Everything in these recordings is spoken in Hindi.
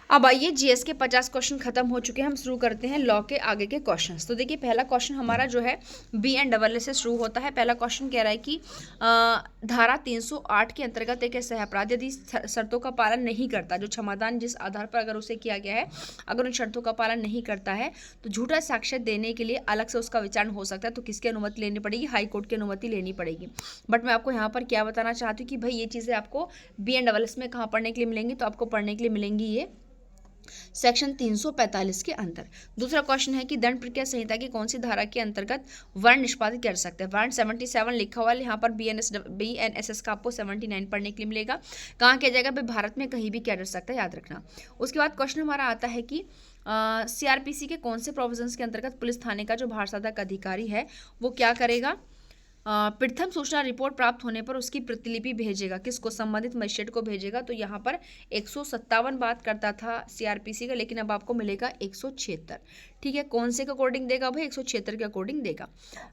अब आइए जीएस के 50 क्वेश्चन खत्म हो चुके हैं। हम शुरू करते हैं लॉ के आगे के क्वेश्चंस। तो देखिए पहला क्वेश्चन हमारा जो है बी एंड डबल से शुरू होता है। पहला क्वेश्चन कह रहा है कि धारा 308 के अंतर्गत एक ऐसा अपराध यदि शर्तों का पालन नहीं करता, जो क्षमादान जिस आधार पर अगर उसे किया गया है, अगर उन शर्तों का पालन नहीं करता है तो झूठा साक्ष्य देने के लिए अलग से उसका विचारण हो सकता है। तो किसकी अनुमति लेनी पड़ेगी? हाई कोर्ट की अनुमति लेनी पड़ेगी। बट मैं आपको यहाँ पर क्या बताना चाहती हूँ कि भाई ये चीज़ें आपको बी एंड डबल में कहाँ पढ़ने के लिए मिलेंगी? तो आपको पढ़ने के लिए मिलेंगी ये सेक्शन 345 के अंदर। दूसरा क्वेश्चन है कि दंड प्रक्रिया संहिता की कौन सी धारा के अंतर्गत वारंट निष्पादित कर सकते हैं? वारंट 77 लिखा हुआ है यहाँ पर। BNSS का आपको 79 पढ़ने के लिए मिलेगा। कहाँ किया जाएगा? भाई भारत में कहीं भी किया जा सकता है, याद रखना। उसके बाद क्वेश्चन हमारा आता है कि CRPC के कौन से प्रोविजंस के अंतर्गत पुलिस थाने का जो भारसाधक अधिकारी है वो क्या करेगा? प्रथम सूचना रिपोर्ट प्राप्त होने पर उसकी प्रतिलिपि भेजेगा। किसको? संबंधित मजिस्ट्रेट को भेजेगा। तो यहाँ पर 157 बात करता था CRPC का, लेकिन अब आपको मिलेगा 176। ठीक है, कौन से के अकॉर्डिंग देगा भाई? 176 के अकॉर्डिंग देगा।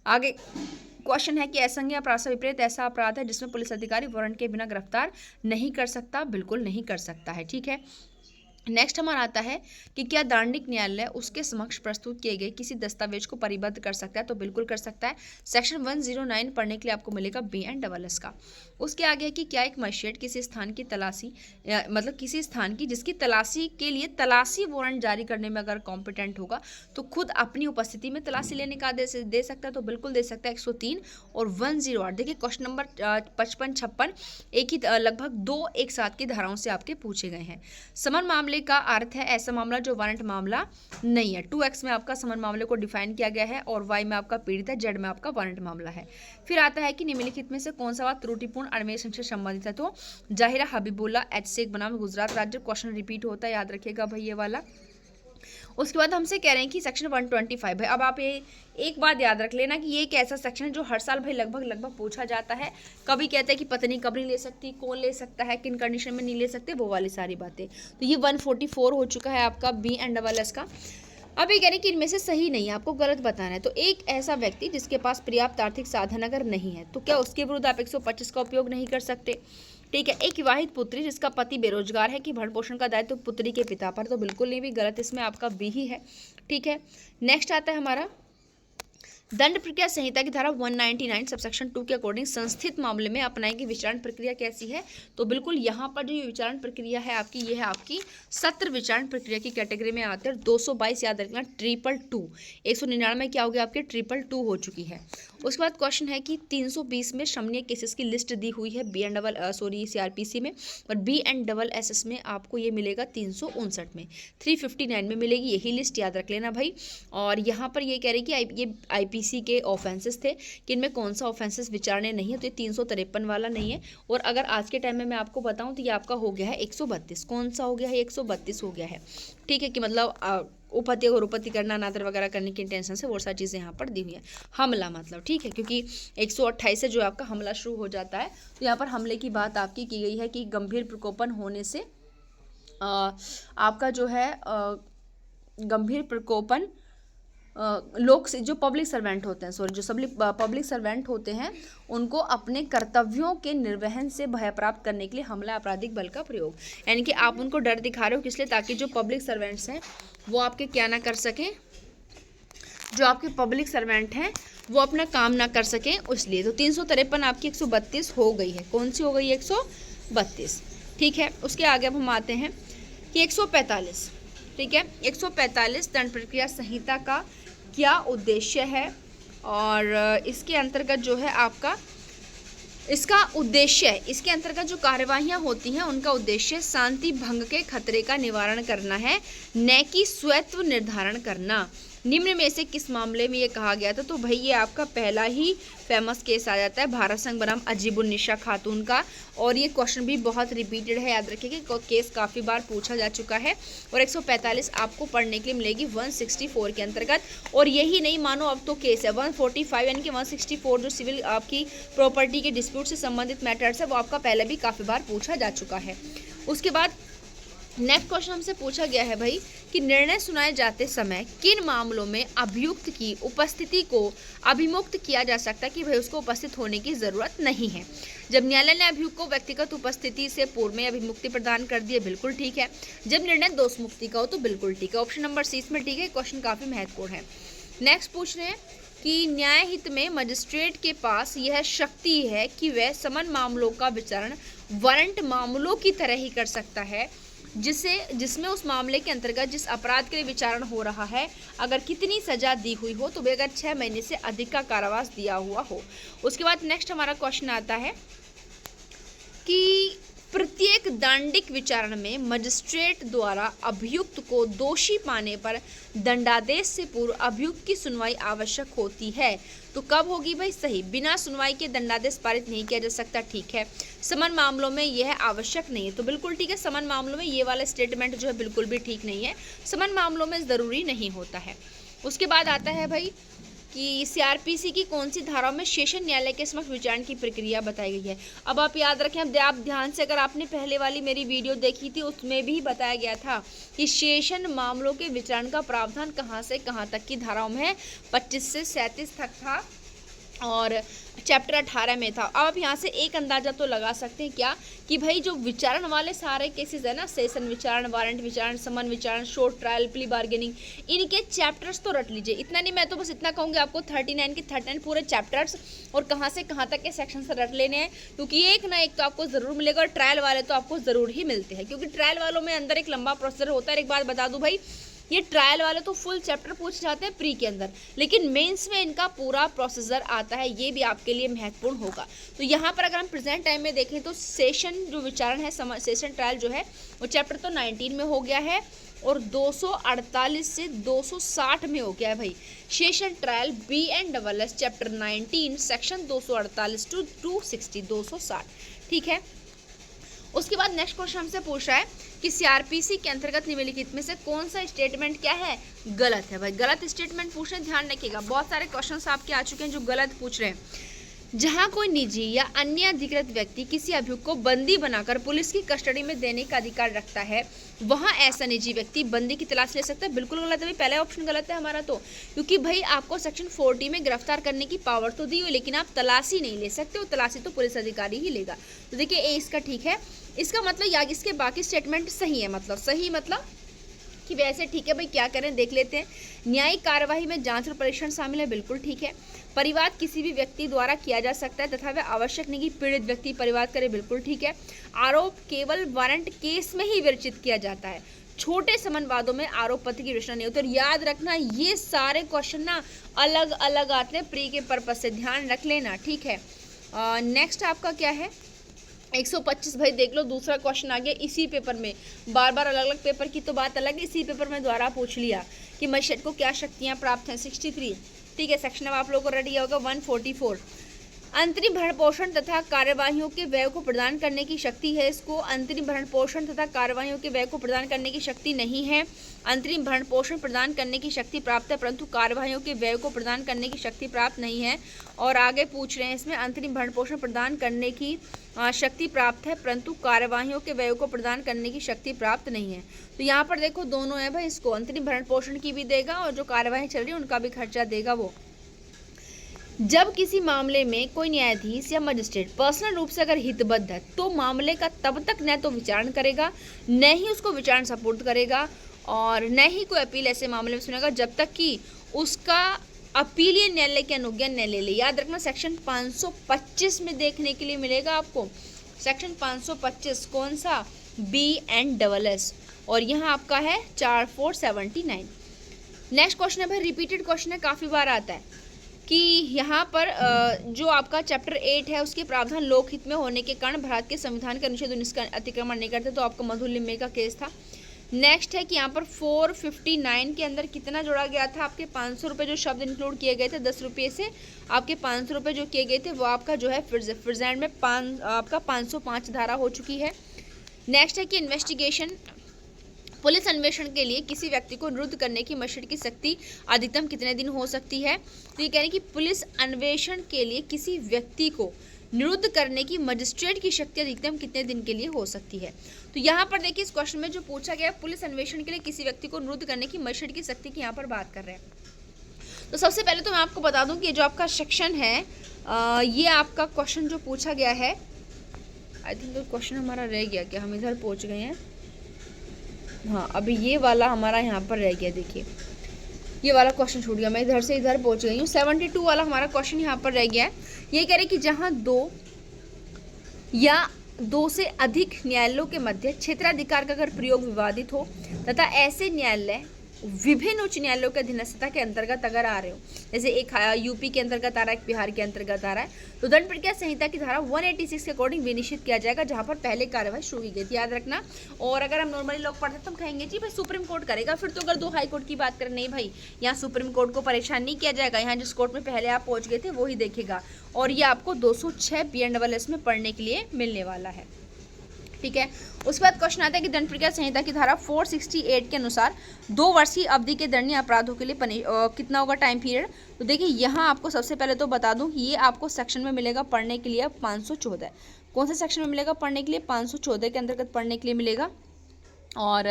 आगे क्वेश्चन है कि असंज्ञ अपराध से विपरीत ऐसा अपराध है जिसमें पुलिस अधिकारी वारंट के बिना गिरफ्तार नहीं कर सकता? बिल्कुल नहीं कर सकता है। ठीक है, नेक्स्ट हमारा आता है कि क्या दंडिक न्यायालय उसके समक्ष प्रस्तुत किए गए किसी दस्तावेज को परिबद्ध कर सकता है? तो बिल्कुल कर सकता है। सेक्शन 109 पढ़ने के लिए आपको मिलेगा BNSS का। उसके आगे है कि क्या एक मजिस्ट्रेट किसी स्थान की तलाशी मतलब किसी स्थान की जिसकी तलाशी के लिए तलाशी वारंट जारी करने में अगर कॉम्पिटेंट होगा तो खुद अपनी उपस्थिति में तलाशी लेने का आदेश दे सकता है? तो बिल्कुल दे सकता है। 103 और 108। देखिए क्वेश्चन नंबर 55-56 एक ही लगभग दो एक साथ की धाराओं से आपके पूछे गए हैं। समन मामले का अर्थ है ऐसा मामला जो वारंट मामला नहीं है। 2x में आपका समन मामले को डिफाइन किया गया है और y में आपका पीड़ित है, z में आपका वारंट मामला है। फिर आता है कि निम्नलिखित में से कौन सा बात त्रुटिपूर्ण अन्वेषण से संबंधित है? तो जाहिरा हबीबुल्ला H शेख बनाम गुजरात राज्य। क्वेश्चन रिपीट होता है, याद रखिएगा भाई ये वाला। उसके बाद हमसे कह रहे हैं कि सेक्शन 125 है। अब आप ये एक बात याद रख लेना कि ये एक ऐसा सेक्शन है जो हर साल भाई लगभग पूछा जाता है। कभी कहते हैं कि पत्नी कब नहीं ले सकती, कौन ले सकता है, किन कंडीशन में नहीं ले सकते, वो वाली सारी बातें। तो ये 144 हो चुका है आपका BNSS का। अब ये कह रहे हैं कि इनमें से सही नहीं है, आपको गलत बताना है। तो एक ऐसा व्यक्ति जिसके पास पर्याप्त आर्थिक साधन अगर नहीं है तो क्या उसके विरुद्ध आप 125 का उपयोग नहीं कर सकते? ठीक है, एक विवाहित पुत्री जिसका पति बेरोजगार है कि भरण पोषण का दायित्व पुत्री के पिता पर? तो बिल्कुल नहीं भी गलत, इसमें आपका बी ही है। ठीक है, नेक्स्ट आता है हमारा दंड प्रक्रिया संहिता की धारा 199 सबसेक्शन 2 के अकॉर्डिंग संस्थित मामले में अपनाएगी विचारण प्रक्रिया कैसी है? तो बिल्कुल यहाँ पर जो विचारण प्रक्रिया है आपकी, ये है आपकी सत्र विचारण प्रक्रिया की कैटेगरी में आते हैं। 222 याद रखना, 222 199 क्या हो गया आपके? 222 हो चुकी है। उसके बाद क्वेश्चन है कि 320 में शमनीय केसेस की लिस्ट दी हुई है CRPC में, और BNSS में आपको ये मिलेगा 359 में, 359 में मिलेगी यही लिस्ट, याद रख लेना भाई। और यहाँ पर ये कह रही कि ये IPC के ऑफेंसेस थे कि इनमें कौन सा ऑफेंसेस विचारने नहीं है, तो ये 353 वाला नहीं है। और अगर आज के टाइम में मैं आपको बताऊं तो ये आपका हो गया है 132। कौन सा हो गया है? 132 हो गया है। ठीक है, कि मतलब उपपत्ति और उपपत्ति करना, अनादर वगैरह करने की इंटेंशन से वो सारी चीज़ें यहाँ पर दी हुई हैं। हमला मतलब, ठीक है, क्योंकि 128 से जो आपका हमला शुरू हो जाता है, तो यहाँ पर हमले की बात आपकी की गई है कि गंभीर प्रकोपन होने से आपका जो है गंभीर प्रकोपन लोग जो पब्लिक सर्वेंट होते हैं, पब्लिक सर्वेंट होते हैं उनको अपने कर्तव्यों के निर्वहन से भय प्राप्त करने के लिए हमला आपराधिक बल का प्रयोग। यानी कि आप उनको डर दिखा रहे हो, किस लिए? ताकि जो पब्लिक सर्वेंट्स हैं वो आपके क्या ना कर सकें, जो आपके पब्लिक सर्वेंट हैं वो अपना काम ना कर सकें, इसलिए। तो 353 आपकी 132 हो गई है। कौन सी हो गई? 132। ठीक है, उसके आगे अब हम आते हैं कि 145। ठीक है, 145 दंड प्रक्रिया संहिता का क्या उद्देश्य है? और इसके अंतर्गत जो है आपका इसका उद्देश्य है, इसके अंतर्गत जो कार्यवाहियां होती हैं उनका उद्देश्य शांति भंग के खतरे का निवारण करना है, न कि स्वत्व निर्धारण करना। निम्न में से किस मामले में ये कहा गया था? तो भाई ये आपका पहला ही फेमस केस आ जाता है भारत संघ बनाम अजीबुन्निसा खातून का, और ये क्वेश्चन भी बहुत रिपीटेड है, याद रखिएगा, केस काफ़ी बार पूछा जा चुका है। और 145 आपको पढ़ने के लिए मिलेगी 164 के अंतर्गत। और यही नहीं मानो, अब तो केस है 145 यानी कि 164 जो सिविल आपकी प्रॉपर्टी के डिस्प्यूट से संबंधित मैटर्स है वो आपका पहले भी काफ़ी बार पूछा जा चुका है। उसके बाद नेक्स्ट क्वेश्चन हमसे पूछा गया है भाई कि निर्णय सुनाए जाते समय किन मामलों में अभियुक्त की उपस्थिति को अभिमुक्त किया जा सकता है कि भाई उसको उपस्थित होने की जरूरत नहीं है। जब न्यायालय ने अभियुक्त को व्यक्तिगत उपस्थिति से पूर्व में अभिमुक्ति प्रदान कर दी है, बिल्कुल ठीक है। जब निर्णय दोष मुक्ति का हो तो बिल्कुल ठीक है। ऑप्शन नंबर सी इसमें ठीक है। क्वेश्चन काफी महत्वपूर्ण है। नेक्स्ट पूछ रहे हैं कि न्याय हित में मजिस्ट्रेट के पास यह शक्ति है कि वह समन मामलों का विचारण वारंट मामलों की तरह ही कर सकता है, जिसमें उस मामले के अंतर्गत जिस अपराध के लिए विचारण हो रहा है अगर कितनी सजा दी हुई हो तो भी अगर 6 महीने से अधिक का कारावास दिया हुआ हो। उसके बाद नेक्स्ट हमारा क्वेश्चन आता है कि प्रत्येक दंडिक विचारण में मजिस्ट्रेट द्वारा अभियुक्त को दोषी पाने पर दंडादेश से पूर्व अभियुक्त की सुनवाई आवश्यक होती है। तो कब होगी भाई? सही, बिना सुनवाई के दंडादेश पारित नहीं किया जा सकता, ठीक है। समन मामलों में यह आवश्यक नहीं है, तो बिल्कुल ठीक है। समन मामलों में ये वाला स्टेटमेंट जो है बिल्कुल भी ठीक नहीं है, समन मामलों में ज़रूरी नहीं होता है। उसके बाद आता है भाई कि सीआरपीसी की कौन सी धाराओं में सेशन न्यायालय के समक्ष विचारण की प्रक्रिया बताई गई है। अब आप याद रखें, अब आप ध्यान से अगर आपने पहले वाली मेरी वीडियो देखी थी उसमें भी बताया गया था कि सेशन मामलों के विचारण का प्रावधान कहाँ से कहाँ तक की धाराओं में है, 25 से 37 तक था और चैप्टर 18 में था। अब आप यहाँ से एक अंदाजा तो लगा सकते हैं क्या कि भाई जो विचारण वाले सारे केसेस है ना, सेशन विचारण, वारंट विचारण, समन विचारण, शॉर्ट ट्रायल, प्ली बार्गेनिंग, इनके चैप्टर्स तो रट लीजिए। इतना नहीं, मैं तो बस इतना कहूँगी आपको 39 के 39 पूरे चैप्टर्स और कहाँ से कहाँ तक के सेक्शन से रट लेने हैं, क्योंकि एक ना एक तो आपको ज़रूर मिलेगा और ट्रायल वाले तो आपको ज़रूर ही मिलते हैं, क्योंकि ट्रायल वालों में अंदर एक लंबा प्रोसीजर होता है। एक बात बता दूँ भाई, ये ट्रायल वाले तो फुल चैप्टर पूछ जाते हैं प्री के अंदर, लेकिन मेंस में इनका पूरा प्रोसीजर आता है, ये भी आपके लिए महत्वपूर्ण होगा। तो यहाँ पर अगर हम प्रेजेंट टाइम में देखें तो सेशन जो विचारण है, सेशन ट्रायल जो है वो चैप्टर तो 19 में हो गया है और 248 से 260 में हो गया है भाई। Session trial BNSS chapter 19 section 248 to 260, 260, ठीक है। उसके बाद नेक्स्ट क्वेश्चन हमसे पूछ रहा है कि सीआरपीसी के अंतर्गत निम्नलिखित में से कौन सा स्टेटमेंट क्या है, गलत है। भाई गलत स्टेटमेंट पूछने ध्यान रखिएगा, बहुत सारे क्वेश्चंस आपके आ चुके हैं जो गलत पूछ रहे हैं। जहां कोई निजी या अन्य अधिकृत व्यक्ति किसी अभियुक्त को बंदी बनाकर पुलिस की कस्टडी में देने का अधिकार रखता है, वहां ऐसा निजी व्यक्ति बंदी की तलाश ले सकता है। बिल्कुल गलत है भाई, पहला ऑप्शन गलत है हमारा तो, क्योंकि भाई आपको सेक्शन 40 में गिरफ्तार करने की पावर तो दी हुई, लेकिन आप तलाशी नहीं ले सकते हो, तलाशी तो पुलिस अधिकारी ही लेगा। तो देखिए ए इसका ठीक है। इसका मतलब या इसके बाकी स्टेटमेंट सही है, मतलब सही मतलब कि वैसे ठीक है भाई, क्या करें देख लेते हैं। न्यायिक कार्यवाही में जांच और परीक्षण शामिल है, बिल्कुल ठीक है। परिवाद किसी भी व्यक्ति द्वारा किया जा सकता है तथा वह आवश्यक नहीं कि पीड़ित व्यक्ति परिवाद करे, बिल्कुल ठीक है। आरोप केवल वारंट केस में ही विरचित किया जाता है, छोटे समन वादों में आरोप पत्र की रचना नहीं होती। और याद रखना ये सारे क्वेश्चन ना अलग अलग आते हैं प्री के पर्पज से, ध्यान रख लेना, ठीक है। नेक्स्ट आपका क्या है 125 भाई देख लो, दूसरा क्वेश्चन आ गया इसी पेपर में। बार बार अलग अलग पेपर की तो बात अलग है, इसी पेपर में द्वारा पूछ लिया कि मजिस्ट्रेट को क्या शक्तियां प्राप्त हैं, 63, ठीक है। सेक्शन अब आप लोगों को रेडी होगा 144। अंतरिम भरण पोषण तथा कार्यवाहियों के व्यय को प्रदान करने की शक्ति है इसको। अंतरिम भरण पोषण तथा कार्यवाहियों के व्यय को प्रदान करने की शक्ति नहीं है। अंतरिम भरण पोषण प्रदान करने की शक्ति प्राप्त है परंतु कार्यवाहियों के व्यय को प्रदान करने की शक्ति प्राप्त नहीं है। और आगे पूछ रहे हैं इसमें अंतरिम भरण पोषण प्रदान करने की शक्ति प्राप्त है परंतु कार्यवाहियों के व्यय को प्रदान करने की शक्ति प्राप्त नहीं है। तो यहाँ पर देखो दोनों है भाई, इसको अंतरिम भरण पोषण की भी देगा और जो कार्यवाही चल रही है उनका भी खर्चा देगा वो। जब किसी मामले में कोई न्यायाधीश या मजिस्ट्रेट पर्सनल रूप से अगर हितबद्ध है तो मामले का तब तक न तो विचारण करेगा, न ही उसको विचारण सपुर्द करेगा और न ही कोई अपील ऐसे मामले में सुनेगा जब तक कि उसका अपीलीय न्यायालय की अनुज्ञा न ले ले। याद रखना सेक्शन 525 में देखने के लिए मिलेगा आपको, सेक्शन 525 कौन सा, BNSS, और यहाँ आपका है 4479। नेक्स्ट क्वेश्चन है भाई, रिपीटेड क्वेश्चन है, काफ़ी बार आता है कि यहाँ पर जो आपका चैप्टर 8 है उसके प्रावधान लोकहित में होने के कारण भारत के संविधान के अनुच्छेद 19 का अतिक्रमण नहीं करते, तो आपका मधु लिम्बे का केस था। नेक्स्ट है कि यहाँ पर 459 के अंदर कितना जोड़ा गया था, आपके 500 रुपये जो शब्द इंक्लूड किए गए थे, 10 रुपये से आपके 500 रुपये जो किए गए थे वो आपका जो है प्रेजेंट में आपका 505 धारा हो चुकी है। नेक्स्ट है कि इन्वेस्टिगेशन, पुलिस अन्वेषण के लिए किसी व्यक्ति को निरुद्ध करने की मजिस्ट्रेट की शक्ति अधिकतम कितने दिन हो सकती है। तो ये कह रहे हैं कि पुलिस अन्वेषण के लिए किसी व्यक्ति को निरुद्ध करने की मजिस्ट्रेट की शक्ति अधिकतम कितने दिन के लिए हो सकती है। तो यहाँ पर देखिए इस क्वेश्चन में जो पूछा गया है, पुलिस अन्वेषण के लिए किसी व्यक्ति को निरुद्ध करने की मजिस्ट्रेट की शक्ति की यहाँ पर बात कर रहे हैं। तो सबसे पहले तो मैं आपको बता दूं कि जो आपका सेक्शन है ये आपका क्वेश्चन जो पूछा गया है, आई थिंक तो क्वेश्चन हमारा रह गया क्या, हम इधर पहुंच गए हैं। हाँ, अभी ये वाला हमारा यहाँ पर रह गया, देखिए ये वाला क्वेश्चन छूट गया, मैं इधर से इधर पहुंच गई हूँ। 72 वाला हमारा क्वेश्चन यहाँ पर रह गया है। ये कह रहे कि जहाँ दो या दो से अधिक न्यायालयों के मध्य क्षेत्राधिकार का अगर प्रयोग विवादित हो तथा ऐसे न्यायालय विभिन्न उच्च न्यायालयों के अधीनस्थता के अंतर्गत अगर आ रहे हो, जैसे एक यूपी के अंतर्गत आ रहा है, एक बिहार के अंतर्गत आ रहा है, तो दंड प्रक्रिया संहिता की धारा 186 के अकॉर्डिंग विनिश्चित किया जाएगा जहां पर पहले कार्यवाही शुरू की गई थी, याद रखना। और अगर हम नॉर्मली लोग पढ़ते तो हम कहेंगे जी भाई सुप्रीम कोर्ट करेगा, फिर तो अगर दो हाई कोर्ट की बात करें, नहीं भाई यहाँ सुप्रीम कोर्ट को परेशान नहीं किया जाएगा, यहाँ जिस कोर्ट में पहले आप पहुंच गए थे वही देखेगा। और ये आपको 206 BNSS में पढ़ने के लिए मिलने वाला है, ठीक है। उसके बाद क्वेश्चन आता है कि दंड प्रक्रिया संहिता की धारा 468 के अनुसार 2 वर्षीय अवधि के दंडनीय अपराधों के लिए कितना होगा टाइम पीरियड। तो देखिए यहाँ आपको सबसे पहले तो बता दूं कि ये आपको सेक्शन में मिलेगा पढ़ने के लिए 514। कौन से सेक्शन में मिलेगा पढ़ने के लिए? 514 के अंतर्गत पढ़ने के लिए मिलेगा। और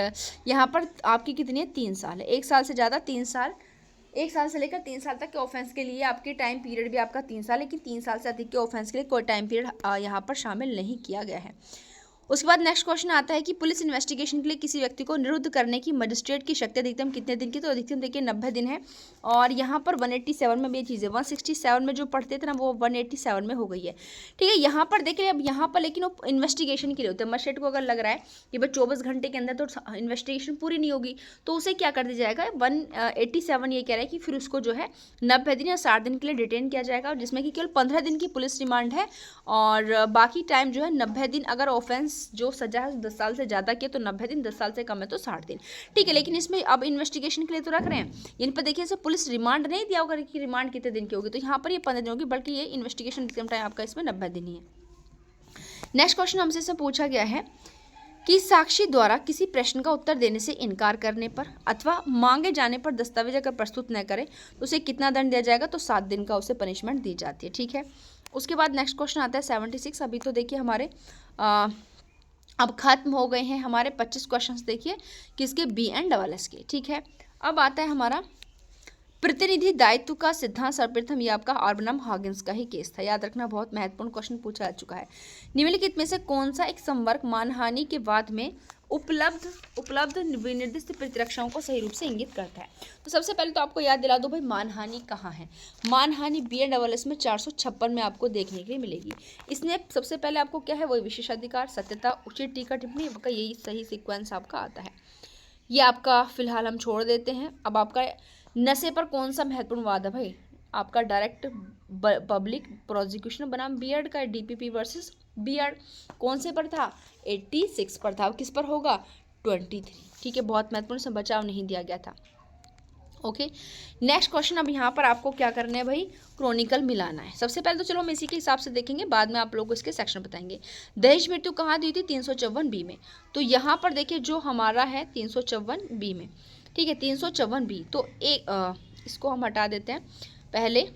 यहाँ पर आपकी कितनी है? 3 साल है, 1 साल से ज़्यादा 3 साल, 1 साल से लेकर 3 साल तक के ऑफेंस के लिए आपके टाइम पीरियड भी आपका 3 साल है, लेकिन 3 साल से अधिक के ऑफेंस के लिए कोई टाइम पीरियड यहाँ पर शामिल नहीं किया गया है। उसके बाद नेक्स्ट क्वेश्चन आता है कि पुलिस इन्वेस्टिगेशन के लिए किसी व्यक्ति को निरुद्ध करने की मजिस्ट्रेट की शक्ति अधिकतम कितने दिन की? तो अधिकतम देखिए 90 दिन है। और यहाँ पर 187 में भी ये चीज़ है, 167 में जो पढ़ते थे ना वो 187 में हो गई है, ठीक है। यहाँ पर देखिए अब यहाँ पर लेकिन वो इन्वेस्टिगेशन के लिए होता है। मजिस्ट्रेट को अगर लग रहा है कि भाई 24 घंटे के अंदर तो इन्वेस्टिगेशन पूरी नहीं होगी, तो उसे क्या कर दिया जाएगा? 187 ये कह रहा है कि फिर उसको जो है 90 दिन या 60 दिन के लिए डिटेन किया जाएगा, जिसमें कि केवल 15 दिन की पुलिस रिमांड है और बाकी टाइम जो है 90 दिन। अगर ऑफेंस जो सजा है 10 साल से ज़्यादा की तो 90 दिन, 10 साल से कम है तो 60 दिन, ठीक है। लेकिन इसमें अब इन्वेस्टिगेशन के लिए तो रख रहे हैं, इन पर देखिए पुलिस रिमांड नहीं दिया होगा कि रिमांड कितने दिन की होगी, तो यहाँ पर ये 15 दिन होगी, बल्कि ये इन्वेस्टिगेशन टाइम आपका इसमें 90 दिन ही है। नेक्स्ट क्वेश्चन हमसे इसमें पूछा गया है कि साक्षी द्वारा किसी प्रश्न का उत्तर देने से इनकार करने पर अथवा मांगे जाने पर दस्तावेज अगर प्रस्तुत न करे तो उसे कितना दंड दिया जाएगा? तो 7 दिन का उसे पनिशमेंट दी जाती है, ठीक है। उसके बाद नेक्स्ट क्वेश्चन आता है 76। अभी तो देखिए हमारे अब खत्म हो गए हैं हमारे 25 क्वेश्चंस, देखिए किसके? BNSS के, ठीक है। अब आता है हमारा प्रतिनिधि दायित्व का सिद्धांत। सर्वप्रथम ये आपका आब्राहम हॉकिंस का ही केस था, याद रखना, बहुत महत्वपूर्ण क्वेश्चन पूछा जा चुका है। निम्नलिखित में से कौन सा एक संवर्ग मानहानि के बाद में उपलब्ध विनिर्दिष्ट प्रतिरक्षाओं को सही रूप से इंगित करता है? तो सबसे पहले तो आपको याद दिला दो भाई मानहानि कहाँ है। मानहानि BNSS में 456 में आपको देखने के लिए मिलेगी। इसमें सबसे पहले आपको क्या है? वही विशेषाधिकार, सत्यता, उचित टीका टिप्पणी का यही सही सीक्वेंस आपका आता है। ये आपका फिलहाल हम छोड़ देते हैं। अब आपका नशे पर कौन सा महत्वपूर्ण वाद है भाई? आपका डायरेक्ट पब्लिक प्रोसिक्यूशन बनाम बीयर्ड का DPP वर्सेस बीयर्ड कौन से पर था? 86 पर था। अब किस पर होगा? 23, ठीक है। बहुत महत्वपूर्ण से बचाव नहीं दिया गया था, ओके। नेक्स्ट क्वेश्चन, अब यहाँ पर आपको क्या करना है भाई? क्रॉनिकल मिलाना है। सबसे पहले तो चलो हम इसी के हिसाब से देखेंगे, बाद में आप लोगों को इसके सेक्शन बताएंगे। दहेज मृत्यु कहाँ दी थी? 354B में। तो यहाँ पर देखिए जो हमारा है 354B में, ठीक है, 354B। तो इसको हम हटा देते हैं पहले।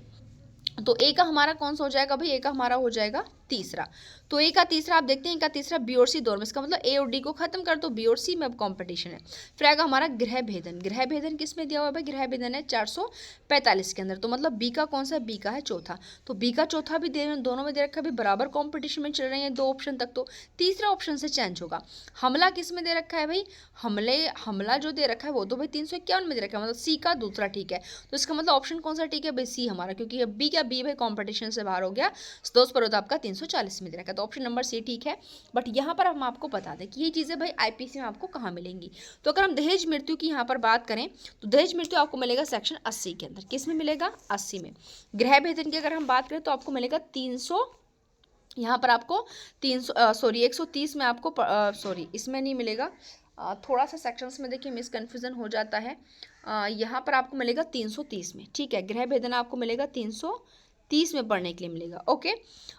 तो ए का हमारा कौन सा हो जाएगा भाई? ए का हमारा हो जाएगा तीसरा। तो ए का तीसरा आप देखते हैं, ए का तीसरा B और C दोनों में, इसका मतलब A और D को खत्म कर दो, B और C में अब कंपटीशन है। फिर आएगा हमारा गृह भेदन। गृह भेदन किस में दिया हुआ है भाई? गृह भेदन है 445 के अंदर। तो मतलब B का कौन सा? B का है चौथा। तो B का चौथा भी दोनों में दे रखा है भाई, बराबर कॉम्पिटिशन में चल रहे हैं 2 ऑप्शन तक। तो तीसरा ऑप्शन से चेंज होगा। हमला किस में दे रखा है भाई? हमला जो दे रखा है वो तो भाई 351 में दे रखा है, मतलब C का दूसरा, ठीक है। तो इसका मतलब ऑप्शन कौन सा ठीक है भाई? C हमारा, क्योंकि अब B भाई कॉम्पिटिशन से बाहर हो गया, दोस्त पर होता आपका 340 में दे रखा है। तो ऑप्शन नंबर C ठीक है। बट यहाँ पर हम आपको बता दें कि ये चीज़ें भाई IPC में आपको कहाँ मिलेंगी। तो अगर हम दहेज मृत्यु की यहाँ पर बात करें तो दहेज मृत्यु आपको मिलेगा सेक्शन 80 के अंदर। किस में मिलेगा? 80 में। गृह भेदन की अगर हम बात करें तो आपको मिलेगा 300, यहाँ पर आपको 130 में आपको इसमें नहीं मिलेगा, थोड़ा सा सेक्शंस में देखिए मिसकन्फ्यूजन हो जाता है। यहाँ पर आपको मिलेगा 330 में, ठीक है। गृह भेदन आपको मिलेगा 330 में पढ़ने के लिए मिलेगा, ओके।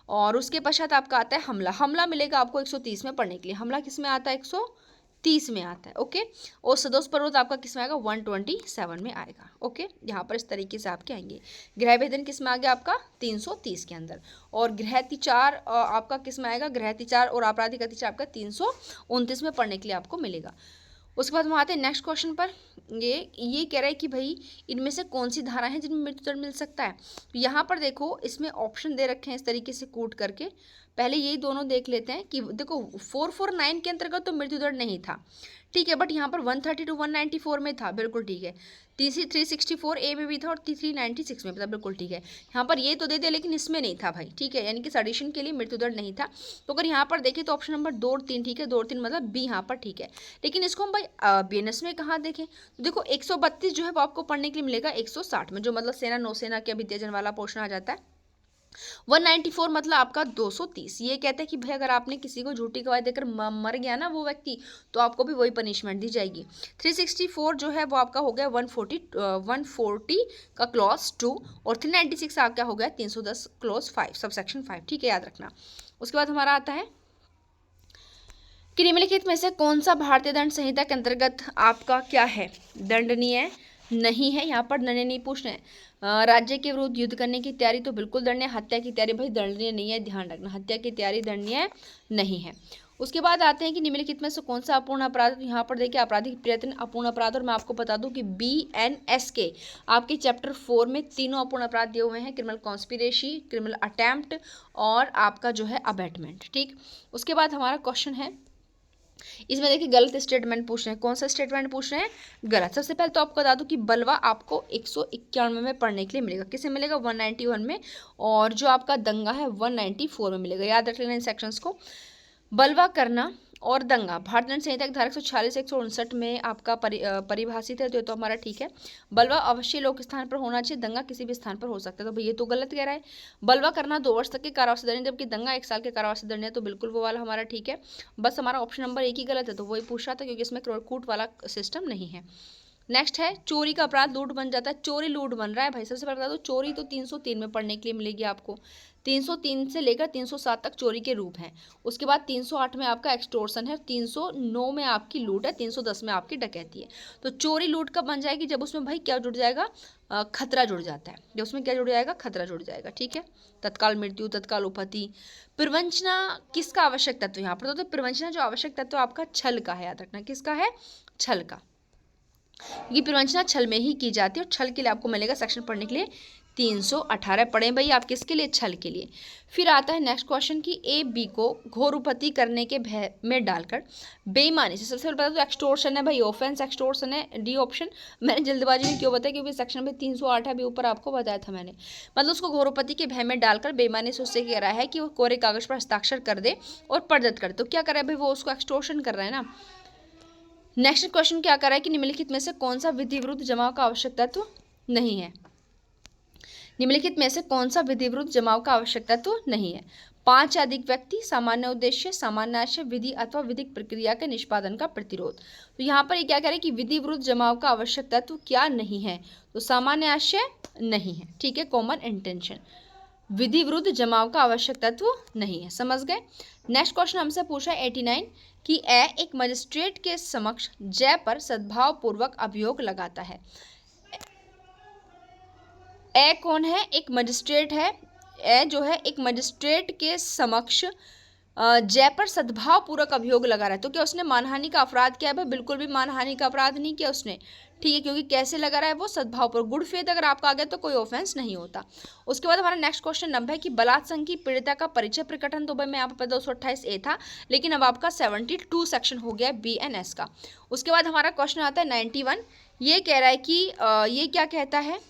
और उसके पश्चात आपका आता है हमला। हमला मिलेगा आपको 130 में पढ़ने के लिए। हमला किस में आता है? 30 में आता है। ओके, और सदोष पर्वत आपका किस में आएगा? 127 में आएगा। ओके, यहाँ पर इस तरीके से आपके आएंगे। ग्रह भेदन किस में आ गया आपका? 330 के अंदर। और ग्रहतिचार आपका किस में आएगा? ग्रहतिचार और आपराधिक अत्याचार आपका 329 में पढ़ने के लिए आपको मिलेगा। उसके बाद हम आते हैं नेक्स्ट क्वेश्चन पर। ये कह रहा है कि भाई इनमें से कौन सी धारा है जिनमें मृत्युदंड मिल सकता है। तो यहाँ पर देखो इसमें ऑप्शन दे रखे हैं इस तरीके से कूट करके। पहले यही दोनों देख लेते हैं कि देखो 449 के अंतर्गत तो मृत्युदंड नहीं था, ठीक है, बट यहाँ पर 130 to 194 में था, बिल्कुल ठीक है। 364 ए में भी था और 396 में भी था, बिल्कुल ठीक है। यहाँ पर ये तो दे दिया लेकिन इसमें नहीं था भाई, ठीक है, यानी कि सडिशन के लिए मृत्युदंड नहीं था। तो अगर यहाँ पर देखें तो ऑप्शन नंबर 2 और 3 ठीक है, 2 और 3 मतलब बी यहाँ पर ठीक है। लेकिन इसको हम भाई बीएनएस में कहाँ देखें? तो देखो 132 जो है वो आपको पढ़ने के लिए मिलेगा 160 में, जो मतलब सेना नौसेना के अभित्यजन वाला पोर्शन आ जाता है। 194 मतलब आपका 230। ये कहते हैं कि भाई अगर आपने किसी को झूठी गवाही देकर मर गया ना वो व्यक्ति, तो आपको भी वही पनिशमेंट दी जाएगी। 364 जो है वो आपका हो गया 140 का क्लॉज 2 और 396 आपका हो गया 310 क्लॉज 5 सबसेक्शन 5, ठीक है, याद रखना। उसके बाद हमारा आता है कि निम्नलिखित में से कौन सा भारतीय दंड संहिता के अंतर्गत आपका क्या है? दंडनीय नहीं है। यहाँ पर दंडनीय नहीं पूछ रहे हैं। राज्य के विरुद्ध युद्ध करने की तैयारी तो बिल्कुल दंडनीय, हत्या की तैयारी भाई दंडनीय नहीं है, ध्यान रखना, हत्या की तैयारी दंडनीय नहीं है। उसके बाद आते हैं कि निम्नलिखित में से कौन सा अपूर्ण अपराध। तो यहाँ पर देखिए आपराधिक प्रयत्न, अपूर्ण अपराध, और मैं आपको बता दूं कि BNS के आपके चैप्टर 4 में तीनों अपूर्ण अपराध दिए हुए हैं, क्रिमिनल कॉन्स्पिरेसी, क्रिमिनल अटेम्प्ट और आपका जो है अबेटमेंट, ठीक। उसके बाद हमारा क्वेश्चन है इसमें देखिए गलत स्टेटमेंट पूछ रहे हैं। कौन सा स्टेटमेंट पूछ रहे हैं? गलत। सबसे पहले तो आपको बता दूं कि बलवा आपको 191 में पढ़ने के लिए मिलेगा। किसे मिलेगा? 191 में। और जो आपका दंगा है 194 में मिलेगा। याद रख लेना इन सेक्शंस को। बलवा करना और दंगा भारतीय दंड संहिता की धारा 146 159 में आपका परिभाषित है, तो ये तो हमारा ठीक है। बलवा अवश्य लोक स्थान पर होना चाहिए, दंगा किसी भी स्थान पर हो सकता है, तो भाई ये तो गलत कह रहा है। बलवा करना 2 वर्ष तक के कारावास से दंडनीय, जबकि दंगा 1 साल के कारावास से दंडनीय, तो बिल्कुल वो वाला हमारा ठीक है। बस हमारा ऑप्शन नंबर 1 ही गलत है, तो वही पूछ रहा था क्योंकि इसमें कूट वाला सिस्टम नहीं है। नेक्स्ट है चोरी का अपराध लूट बन जाता है। चोरी लूट बन रहा है भाई। सबसे पहले बता दो चोरी तो 303 में पढ़ने के लिए मिलेगी आपको। 303 से लेकर 307 तक चोरी के रूप हैं। उसके बाद 308 में आपका एक्सटोर्शन है, 309 में आपकी लूट है, 310 में आपकी डकैती है। तो चोरी लूट कब बन जाएगी? जब उसमें भाई क्या जुड़ जाएगा? खतरा जुड़ जाता है। जब उसमें क्या जुड़ जाएगा? खतरा जुड़ जाएगा, ठीक है। तत्काल मृत्यु, तत्काल उपहति। प्रवंचना किसका आवश्यक तत्व? यहाँ पर तो प्रवंचना जो आवश्यक तत्व आपका छल का है, याद रखना किसका है? छल का। ये प्रवंचना छल में ही की जाती है और छल के लिए आपको मिलेगा सेक्शन पढ़ने के लिए 318 पढ़ें भाई आप किसके लिए? छल के लिए। फिर आता है नेक्स्ट क्वेश्चन कि ए बी को घोरउपति करने के भय में डालकर बेईमानी से, सबसे पहले बता दो एक्सटोर्शन है भाई, ऑफेंस एक्सटोर्शन है, डी ऑप्शन। मैंने जल्दबाजी में क्यों बताया? क्योंकि सेक्शन में 308 है, अभी ऊपर आपको बताया था मैंने। मतलब उसको घोरउपति के भय में डालकर बेईमानी से उससे कह रहा है कि वो कोरे कागज पर हस्ताक्षर कर दे और प्रदत्त कर दे। तो क्या कर रहा है भाई? वो उसको एक्सटोर्शन कर रहा है ना। नेक्स्ट क्वेश्चन क्या कर रहा है कि निम्नलिखित में से कौन सा विधि विरुद्ध जमाव का आवश्यक तत्व नहीं है? निम्नलिखित में से कौन सा विधि विरुद्ध जमाव का आवश्यक तत्व नहीं है? 5 या अधिक व्यक्ति, सामान्य उद्देश्य, सामान्य आशय, विधि अथवा विधिक प्रक्रिया के निष्पादन का प्रतिरोध। तो यहाँ पर ये क्या कह रहे हैं कि विधि विरुद्ध जमाव का आवश्यक तत्व क्या नहीं है? तो सामान्य आशय नहीं है, ठीक है, कॉमन इंटेंशन। विधि विरुद्ध जमाव का आवश्यक तत्व नहीं है, समझ गए। नेक्स्ट क्वेश्चन हमसे पूछा 89 कि एक मजिस्ट्रेट के समक्ष जय पर सद्भाव पूर्वक अभियोग लगाता है। ए कौन है? एक मजिस्ट्रेट है। ए जो है एक मजिस्ट्रेट के समक्ष जय पर सद्भाव पूर्वक अभियोग लगा रहा है। तो क्या उसने मानहानि का अपराध किया है? भाई बिल्कुल भी मानहानि का अपराध नहीं किया उसने, ठीक है, क्योंकि कैसे लगा रहा है वो? सद्भाव पर। गुड फेथ अगर आपका आ गया तो कोई ऑफेंस नहीं होता। उसके बाद हमारा नेक्स्ट क्वेश्चन नंबर है कि बलात्संग की पीड़िता का परिचय प्रकटन। तो भाई मैं यहाँ पर 228 ए था, लेकिन अब आपका 72 सेक्शन हो गया BNS का। उसके बाद हमारा क्वेश्चन आता है 91। ये कह रहा है कि ये क्या कहता है?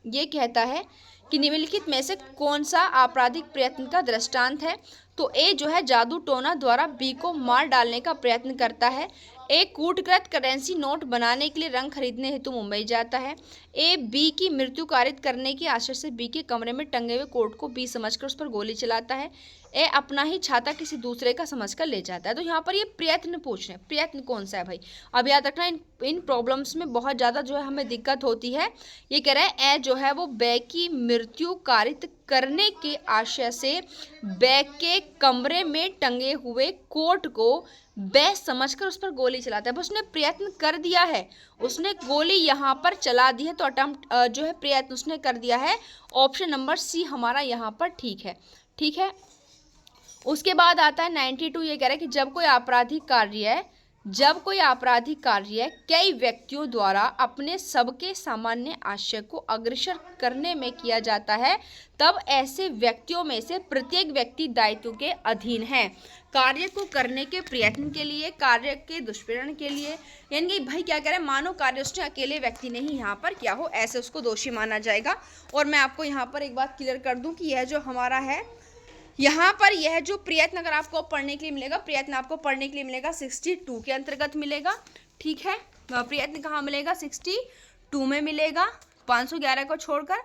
ये कहता है कि निम्नलिखित में से कौन सा आपराधिक प्रयत्न का दृष्टांत है? तो ए जो है जादू टोना द्वारा बी को मार डालने का प्रयत्न करता है। ए कूटकृत करेंसी नोट बनाने के लिए रंग खरीदने हेतु मुंबई जाता है। ए बी की मृत्यु कारित करने की आशा से बी के कमरे में टंगे हुए कोट को बी समझकर उस पर गोली चलाता है। ए अपना ही छाता किसी दूसरे का समझ कर ले जाता है। तो यहाँ पर ये प्रयत्न पूछ रहे हैं, प्रयत्न कौन सा है भाई? अब याद रखना इन प्रॉब्लम्स में बहुत ज़्यादा जो है हमें दिक्कत होती है। ये कह रहा है ए जो है वो बै की मृत्यु कारित करने के आशय से बै के कमरे में टंगे हुए कोट को बै समझकर उस पर गोली चलाता है। उसने प्रयत्न कर दिया है, उसने गोली यहाँ पर चला दी है, तो अटेम्प्ट जो है प्रयत्न उसने कर दिया है। ऑप्शन नंबर सी हमारा यहाँ पर ठीक है। ठीक है, उसके बाद आता है 92। ये कह रहा है कि जब कोई आपराधिक कार्य कई व्यक्तियों द्वारा अपने सबके सामान्य आशय को अग्रसर करने में किया जाता है, तब ऐसे व्यक्तियों में से प्रत्येक व्यक्ति दायित्व के अधीन है। कार्य को करने के प्रयत्न के लिए, कार्य के दुष्प्रेरण के लिए, यानी कि भाई क्या कह रहे हैं, मानो कार्य उसने अकेले व्यक्ति ने ही यहाँ पर क्या हो, ऐसे उसको दोषी माना जाएगा। और मैं आपको यहाँ पर एक बात क्लियर कर दूँ कि यह जो हमारा है, यहाँ पर यह जो प्रयत्न अगर आपको पढ़ने के लिए मिलेगा, प्रयत्न आपको पढ़ने के लिए मिलेगा 62 के अंतर्गत मिलेगा। ठीक है, प्रयत्न कहाँ मिलेगा? 62 में मिलेगा, 511 को छोड़कर।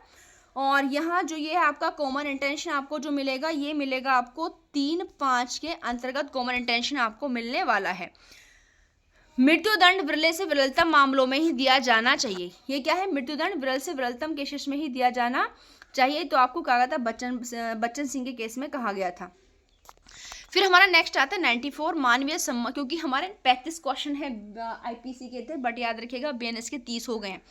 और यहाँ जो ये है आपका कॉमन इंटेंशन आपको जो मिलेगा, ये मिलेगा आपको 3-5 के अंतर्गत कॉमन इंटेंशन आपको मिलने वाला है। मृत्युदंड विरले से विरलतम मामलों में ही दिया जाना चाहिए। ये क्या है? मृत्युदंड विरल से विरलतम केसेस में ही दिया जाना चाहिए। तो आपको कहा गया था, बच्चन सिंह के केस में कहा गया था। फिर हमारा नेक्स्ट आता है 94 मानवीय सम्मान, क्योंकि हमारे 35 क्वेश्चन है आईपीसी के थे, बट याद रखिएगा बीएनएस के 30 हो गए हैं।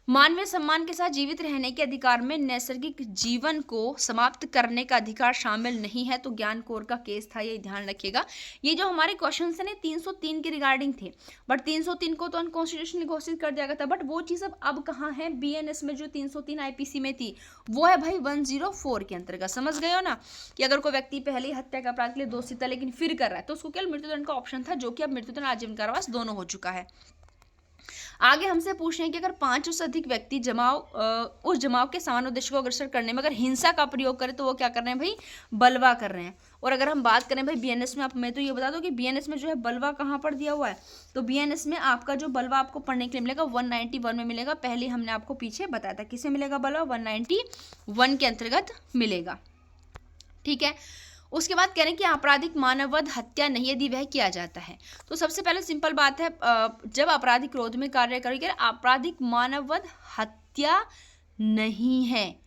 मानवीय सम्मान के साथ जीवित रहने के अधिकार में नैसर्गिक जीवन को समाप्त करने का अधिकार शामिल नहीं है। तो ज्ञान कौर का केस था, ये ध्यान रखिएगा। ये जो हमारे क्वेश्चन है 303 के रिगार्डिंग थे, बट 303 को तो अनकॉन्स्टिट्यूशनल घोषित कर दिया गया था। बट वो चीज़ अब कहाँ है? बीएनएस में जो 303 आईपीसी में थी, वो है भाई 104 के अंतर्गत। समझ गए हो ना, कि अगर कोई व्यक्ति पहले हत्या का अपराध के लिए दोषी था लेकिन फिर कर रहा है, तो उसको केवल मृत्युदंड का ऑप्शन था, जो कि अब मृत्युदंड आजीवन कारावास दोनों हो चुका है। आगे हमसे पूछ रहे हैं कि अगर 5 से अधिक व्यक्ति उस जमाव के समान उद्देश्य को अग्रसर करने में अगर हिंसा का प्रयोग करें, तो वो क्या कर रहे हैं भाई? बलवा कर रहे हैं। और अगर हम बात करें भाई बीएनएस में, मैं तो ये बता दूं कि बीएनएस में जो है बलवा कहाँ पर दिया हुआ है, तो बीएनएस में आपका जो बलवा आपको पढ़ने के लिए मिलेगा 191 में मिलेगा। पहले हमने आपको पीछे बताया था किसे मिलेगा बलवा, 191 के अंतर्गत मिलेगा। ठीक है, उसके बाद कह रहे हैं कि आपराधिक मानववध हत्या नहीं यदि वह किया जाता है। तो सबसे पहले सिंपल बात है, जब आपराधिक क्रोध में कार्य करेंगे, आपराधिक मानववध हत्या नहीं है।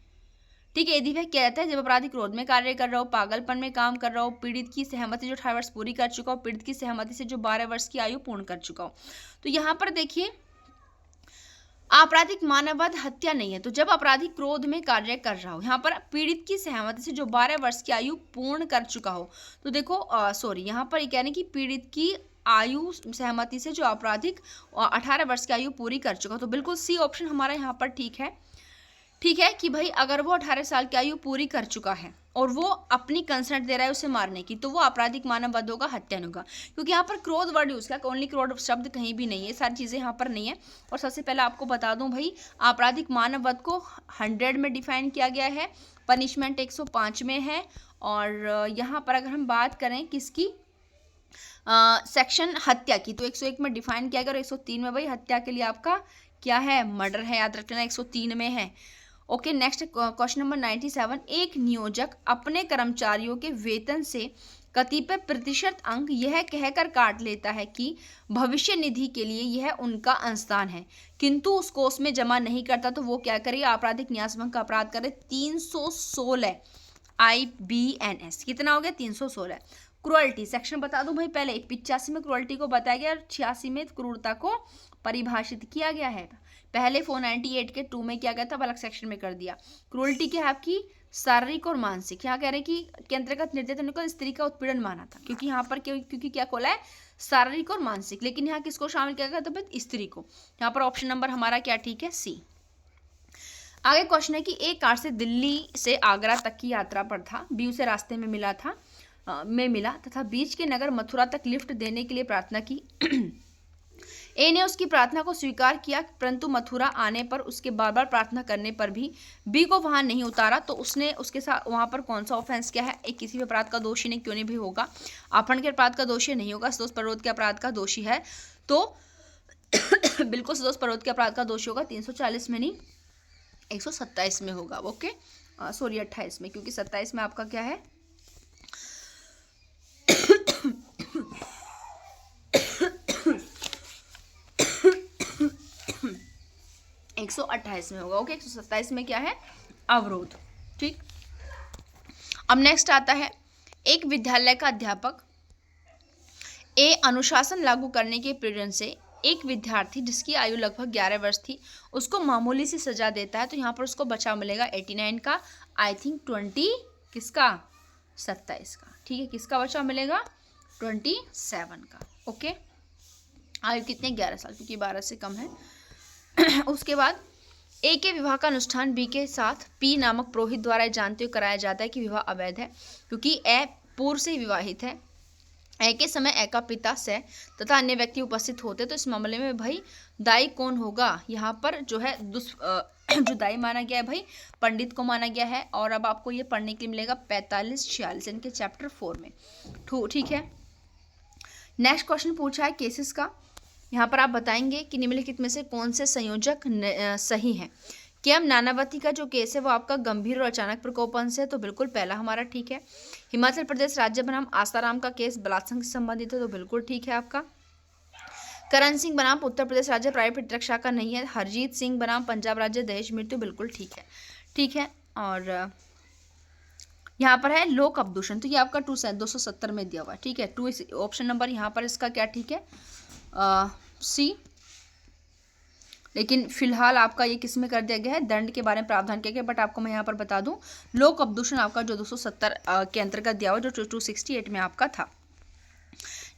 ठीक है, यदि वह किया जाता है जब आपराधिक क्रोध में कार्य कर रहा हो, पागलपन में काम कर रहा हो, पीड़ित की सहमति जो 18 वर्ष पूरी कर चुका हो, पीड़ित की सहमति से जो 12 वर्ष की आयु पूर्ण कर चुका हो। तो यहाँ पर देखिए आपराधिक मानववध हत्या नहीं है। तो जब अपराधी क्रोध में कार्य कर रहा हो, यहाँ पर पीड़ित की सहमति से जो 12 वर्ष की आयु पूर्ण कर चुका हो, तो देखो यहाँ पर ये कहने की पीड़ित की आयु सहमति से जो आपराधिक 18 वर्ष की आयु पूरी कर चुका हो, तो बिल्कुल सी ऑप्शन हमारा यहाँ पर ठीक है। ठीक है कि भाई अगर वो 18 साल की आयु पूरी कर चुका है और वो अपनी कंसेंट दे रहा है उसे मारने की, तो वो आपराधिक मानववध होगा, हत्या नहीं होगा। क्योंकि यहाँ पर क्रोध वर्ड यूज किया, ओनली क्रोध शब्द कहीं भी नहीं है, सारी चीज़ें यहाँ पर नहीं है। और सबसे पहले आपको बता दूं भाई, आपराधिक मानववध को 100 में डिफाइन किया गया है, पनिशमेंट 105 में है। और यहाँ पर अगर हम बात करें किसकी, सेक्शन हत्या की, तो 101 में डिफाइन किया गया, और 103 में भाई हत्या के लिए आपका क्या है? मर्डर है, याद रखना 103 में है। Okay, next question number 97। एक नियोजक अपने कर्मचारियों के वेतन से कतिपय प्रतिशत अंक यह कहकर काट लेता है कि भविष्य निधि के लिए यह उनका अंशदान है, किंतु उस कोष में जमा नहीं करता, तो वो क्या करे? आपराधिक न्यास भंग का अपराध करे। 316 IBNS कितना हो गया? 316। क्रुअल्टी सेक्शन बता दूं भाई, पहले 85 में क्रुअल्टी को बताया गया और 86 में क्रूरता को परिभाषित किया गया है। पहले 498 के 2 में किया गया था, अलग सेक्शन में कर दिया। क्रूअल्टी क्या है आपकी? शारीरिक और मानसिक। क्या कह रहे हैं कि के अंतर्गत निर्देशन को स्त्री का उत्पीड़न माना था, क्योंकि यहाँ पर क्योंकि क्या खोला है? शारीरिक और मानसिक। लेकिन यहाँ किसको शामिल किया गया? तो भाई स्त्री को। यहाँ पर ऑप्शन नंबर हमारा क्या ठीक है? सी। आगे क्वेश्चन है कि एक कार से दिल्ली से आगरा तक की यात्रा पर था, बी उसे रास्ते में मिला तथा बीच के नगर मथुरा तक लिफ्ट देने के लिए प्रार्थना की। ए ने उसकी प्रार्थना को स्वीकार किया, परंतु मथुरा आने पर उसके बार बार प्रार्थना करने पर भी बी को वहां नहीं उतारा, तो उसने उसके साथ वहां पर कौन सा ऑफेंस किया है? एक किसी भी अपराध का दोषी नहीं, क्यों नहीं भी होगा, अपहरण के अपराध का दोषी नहीं होगा, सदोष प्ररोध के अपराध का दोषी है, तो बिल्कुल सदोष प्ररोध के अपराध का दोषी होगा। 340 में नहीं, 127 में होगा। ओके, सॉरी 28 में, क्योंकि 27 में आपका क्या है? 128 में होगा। ओके, 127 में क्या है? अवरोध। ठीक। अब नेक्स्ट आता है, एक विद्यालय का अध्यापक अनुशासन लागू करने के प्रेरण से एक विद्यार्थी जिसकी आयु लगभग 11 वर्ष थी उसको मामूली सी सजा देता है, तो यहाँ पर उसको बचाव मिलेगा 89 का, आई थिंक 20 किसका? 27 का। ठीक है, किसका बचाव मिलेगा? 27 का। ओके, आयु कितने? 11 साल, क्योंकि 12 से कम है। उसके बाद ए के विवाह का अनुष्ठान बी के साथ पी नामक पुरोहित द्वारा जानते हुए कराया जाता है कि विवाह अवैध है, क्योंकि ए पूर्व से विवाहित है। ए के समय ए का पिता से तथा अन्य व्यक्ति उपस्थित होते, तो इस मामले में भाई दाई कौन होगा? यहाँ पर जो है जो दाई माना गया है भाई पंडित को माना गया है। और अब आपको ये पढ़ने के लिए मिलेगा 45-46 इनके चैप्टर 4 में। ठीक है, नेक्स्ट क्वेश्चन पूछा है केसेस का। यहाँ पर आप बताएंगे कि निम्नलिखित में से कौन से संयोजक सही हैं। केएम नानावती का जो केस है वो आपका गंभीर और अचानक प्रकोपन से, तो बिल्कुल पहला हमारा ठीक है। हिमाचल प्रदेश राज्य बनाम आसाराम का केस बलात्संग से संबंधित है, तो बिल्कुल ठीक है आपका। करण सिंह बनाम उत्तर प्रदेश राज्य प्राइवेट प्रतिरक्षा का नहीं है। हरजीत सिंह बनाम पंजाब राज्य दहेज मृत्यु, बिल्कुल ठीक है। ठीक है, और यहाँ पर है लोक अपदूषण, तो ये आपका 270 में दिया हुआ है। ठीक है, 2 ऑप्शन नंबर यहाँ पर इसका क्या ठीक है? सी। लेकिन फिलहाल आपका ये किस में कर दिया गया है? दंड के बारे में प्रावधान किया गया, बट आपको मैं यहाँ पर बता दूं लोक अपदूषण आपका जो 270 के अंतर्गत दिया हुआ, जो 268 में आपका था।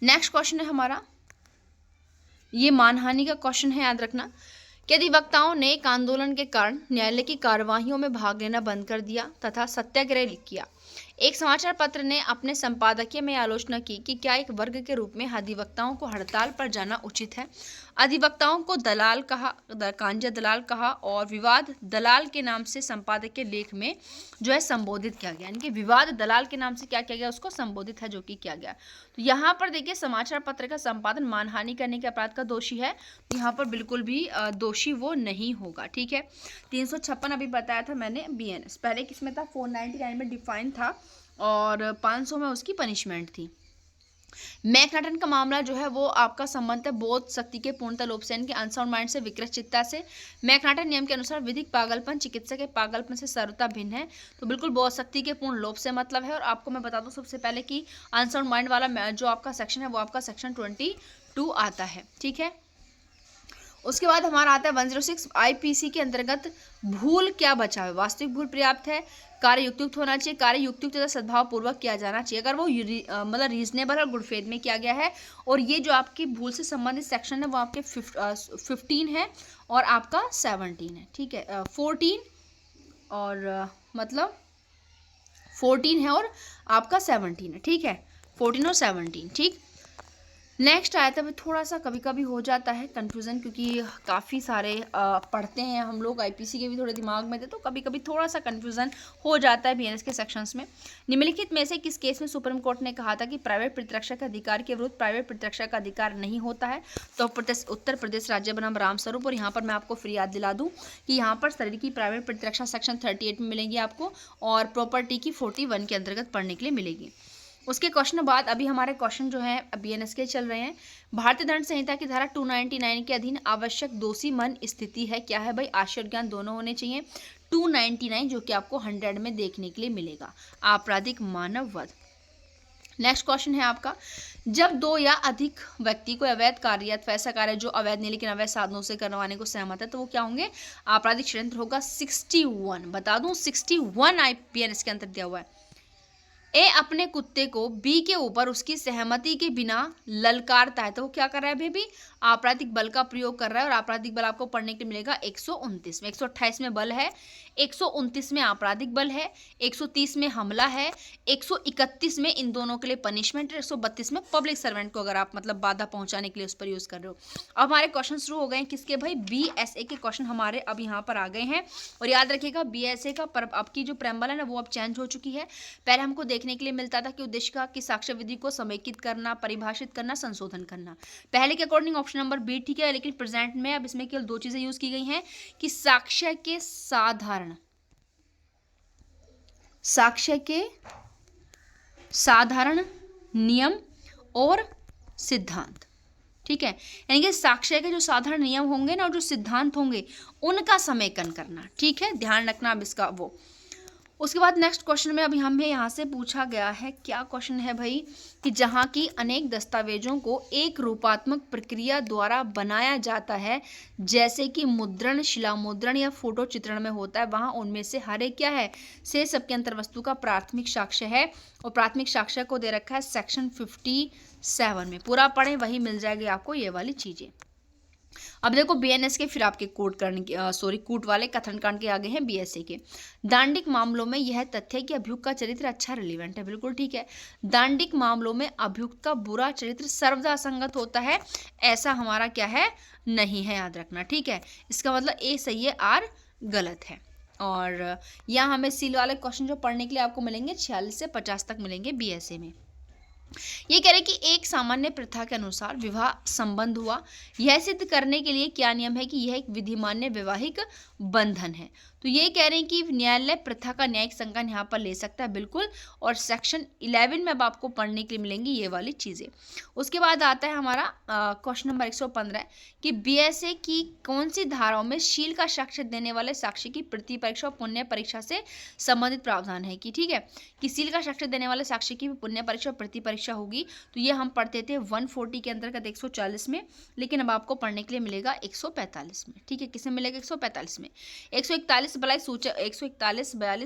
नेक्स्ट क्वेश्चन है हमारा, ये मानहानि का क्वेश्चन है, याद रखना। कि अधिवक्ताओं ने एक आंदोलन के कारण न्यायालय की कार्यवाहियों में भाग लेना बंद कर दिया तथा सत्याग्रह किया। एक समाचार पत्र ने अपने संपादकीय में आलोचना की कि क्या एक वर्ग के रूप में अधिवक्ताओं को हड़ताल पर जाना उचित है। अधिवक्ताओं को दलाल कहा, कांजा दलाल कहा और विवाद दलाल के नाम से संपादकीय लेख में जो है संबोधित किया गया, यानी कि विवाद दलाल के नाम से क्या किया गया? उसको संबोधित है, जो कि किया गया। तो यहाँ पर देखिए समाचार पत्र का संपादन मानहानि करने के अपराध का दोषी है, तो यहाँ पर बिल्कुल भी दोषी वो नहीं होगा। ठीक है, 356 अभी बताया था मैंने BNS, पहले किसमें था? 499 में डिफाइन था और 500 में उसकी पनिशमेंट थी। मैकनाटन का मामला जो है वो आपका संबंध है बोध शक्ति के पूर्णतः लोप से, इनके अनसाउंड माइंड से, विकृत चित्ता से। मैकनाटन नियम के अनुसार विधिक पागलपन चिकित्सक के पागलपन से सर्वथा भिन्न है, तो बिल्कुल बोध शक्ति के पूर्ण लोप से मतलब है। और आपको मैं बता दूं सबसे पहले कि अनसाउंड माइंड वाला जो आपका सेक्शन है वो आपका सेक्शन 22 आता है। ठीक है, उसके बाद हमारा आता है 106 IPC के अंतर्गत भूल क्या बचा है? वास्तविक भूल पर्याप्त है, कार्य युक्तियुक्त होना चाहिए, कार्य युक्तियुक्त तथा सद्भाव पूर्वक किया जाना चाहिए, अगर वो मतलब रीजनेबल और गुड फेथ में किया गया है। और ये जो आपकी भूल से संबंधित सेक्शन है वो आपके 15 है और आपका 17 है। ठीक है, 14 और मतलब 14 है और आपका 17 है। ठीक है, 14 और 17। ठीक, नेक्स्ट आया था, थोड़ा सा कभी कभी हो जाता है कंफ्यूजन, क्योंकि काफ़ी सारे पढ़ते हैं हम लोग, IPC के भी थोड़े दिमाग में थे, तो कभी कभी थोड़ा सा कंफ्यूजन हो जाता है BNS के सेक्शंस में। निम्नलिखित में से किस केस में सुप्रीम कोर्ट ने कहा था कि प्राइवेट प्रतिरक्षा के अधिकार के विरुद्ध प्राइवेट प्रतिरक्षा का अधिकार नहीं होता है? तो उत्तर प्रदेश राज्य बनाम रामस्वरूप। और यहाँ पर मैं आपको फ्री याद दिला दूँ कि यहाँ पर शरीर की प्राइवेट प्रतिरक्षा सेक्शन 38 में मिलेगी आपको, और प्रॉपर्टी की 41 के अंतर्गत पढ़ने के लिए मिलेगी। उसके क्वेश्चन बाद अभी हमारे क्वेश्चन जो है BNS के चल रहे हैं। भारतीय दंड संहिता की धारा 299 के अधीन आवश्यक दोषी मन स्थिति है, क्या है भाई? आशय और ज्ञान दोनों होने चाहिए। 299 जो कि आपको 100 में देखने के लिए मिलेगा, आपराधिक मानव वध। नेक्स्ट क्वेश्चन है आपका, जब दो या अधिक व्यक्ति को अवैध कार्य या ऐसा कार्य जो अवैध नहीं लेकिन अवैध साधनों से करवाने को सहमत है, तो वो क्या होंगे? आपराधिक षड्यंत्र होगा। 61 बता दूं, 61 IPNS के अंतर दिया हुआ है। ए अपने कुत्ते को बी के ऊपर उसकी सहमति के बिना ललकारता है, तो वो क्या कर रहा है बेबी? आपराधिक बल का प्रयोग कर रहा है। और आपराधिक बल आपको पढ़ने के लिए मिलेगा 129 में। 128 में बल है, 129 में आपराधिक बल है, 130 में हमला है, 131 में इन दोनों के लिए पनिशमेंट है, 132 में पब्लिक सर्वेंट को अगर आप मतलब बाधा पहुंचाने के लिए उस पर यूज कर रहे हो। अब हमारे क्वेश्चन शुरू हो गए हैं किसके भाई? BSA के क्वेश्चन हमारे अब यहाँ पर आ गए हैं। और याद रखिएगा BSA का आपकी जो प्रेम्बल है ना वो अब चेंज हो चुकी है। पहले हमको देखने के लिए मिलता था कि उद्देश्य का कि साक्ष्य विधि को समेकित करना, परिभाषित करना, संशोधन करना। पहले के अकॉर्डिंग ऑप्शन नंबर B ठीक है, लेकिन प्रेजेंट में अब इसमें केवल 2 चीजें यूज की गई हैं कि साक्ष्य के साधारण नियम और सिद्धांत। ठीक है, यानी कि साक्ष्य के जो साधारण नियम होंगे ना और जो सिद्धांत होंगे उनका समेकन करना। ठीक है, ध्यान रखना अब इसका वो। उसके बाद नेक्स्ट क्वेश्चन में अभी हमें यहाँ से पूछा गया है, क्या क्वेश्चन है भाई, कि जहाँ की अनेक दस्तावेजों को एक रूपात्मक प्रक्रिया द्वारा बनाया जाता है, जैसे कि मुद्रण, शिलामुद्रण या फोटो चित्रण में होता है, वहाँ उनमें से हर एक क्या है, से सबके अंतर्वस्तु का प्राथमिक साक्ष्य है। और प्राथमिक साक्ष्य को दे रखा है सेक्शन 57 में। पूरा पढ़ें, वही मिल जाएगी आपको ये वाली चीजें। अब देखो बीएनएस के, फिर आपके कूट करने के कूट वाले कथन कांड के आगे हैं बीएसए के। दांडिक मामलों में यह तथ्य कि अभियुक्त का चरित्र अच्छा रिलीवेंट है, बिल्कुल ठीक है। दांडिक मामलों में अभियुक्त का बुरा चरित्र सर्वदा असंगत होता है, ऐसा हमारा क्या है, नहीं है, याद रखना। ठीक है, इसका मतलब ए सही है, आर गलत है। और यहाँ हमें सील वाले क्वेश्चन जो पढ़ने के लिए आपको मिलेंगे 46 से 50 तक मिलेंगे बीएसए में। ये कह रहे कि एक सामान्य प्रथा के अनुसार विवाह संबंध हुआ, यह सिद्ध करने के लिए क्या नियम है कि यह एक विधिमान्य वैवाहिक बंधन है। तो ये कह रहे हैं कि न्यायालय प्रथा का न्यायिक संज्ञान यहाँ पर ले सकता है, बिल्कुल। और सेक्शन 11 में अब आपको पढ़ने के लिए मिलेंगी ये वाली चीजें। उसके बाद आता है हमारा क्वेश्चन नंबर 115 कि बीएसए की कौन सी धाराओं में शील का साक्ष्य देने वाले साक्ष्य की प्रति परीक्षा और पुण्य परीक्षा से संबंधित प्रावधान है। कि ठीक है, कि शील का साक्ष्य देने वाले साक्ष्य की पुण्य परीक्षा और प्रति परीक्षा होगी। तो ये हम पढ़ते थे 140 के अंतर्गत 140 में, लेकिन अब आपको पढ़ने के लिए मिलेगा 145 में। ठीक है, किसमें मिलेगा, 145 में। 141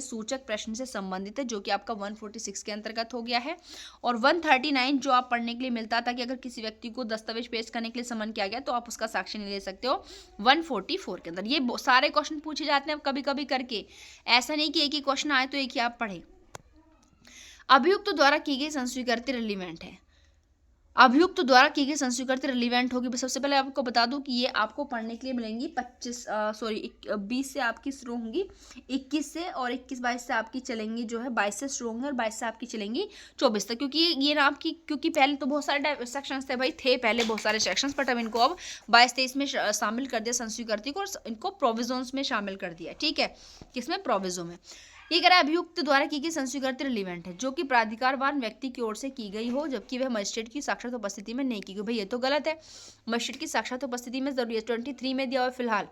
सूचक प्रश्न से संबंधित है, जो कि आपका 146 के अंतर्गत हो गया है। और 139 जो आप पढ़ने के लिए मिलता था कि अगर किसी व्यक्ति को दस्तावेज पेश करने के लिए समन किया गया तो आप उसका साक्ष्य नहीं ले सकते हो, 144 के अंदर। ये सारे क्वेश्चन पूछे जाते हैं कभी कभी करके, ऐसा नहीं कि एक ही क्वेश्चन आए तो एक ही आप पढ़े। अभियुक्त द्वारा की गई संस्वीकृति रिलीवेंट है, अभियुक्त द्वारा की गई संस्वीकृति रिलीवेंट होगी। सबसे पहले आपको बता दूं कि ये आपको पढ़ने के लिए मिलेंगी 20 से आपकी शुरू होंगी, 21 से, और 21-22 से आपकी चलेंगी जो है, 22 से शुरू होंगी और 22 से आपकी चलेंगी 24 तक। क्योंकि ये ना आपकी, क्योंकि पहले तो बहुत सारे सेक्शंस थे भाई, थे पहले बहुत सारे सेक्शंस, बट अब इनको अब 22-23 में शामिल कर दिया संस्वीकृति को, और इनको प्रोविजोन्स में शामिल कर दिया। ठीक है, किसमें, प्रोविजो में। ये कह रहा है अभियुक्त द्वारा की गई संस्वीकृति रिलीवेंट है जो कि प्राधिकारवान व्यक्ति की ओर से की गई हो, जबकि वह मजिस्ट्रेट की साक्षात उपस्थिति में नहीं की गई। भाई ये तो गलत है, मजिस्ट्रेट की साक्षात उपस्थिति में जरूरी है, 23 में दिया हुआ फिलहाल,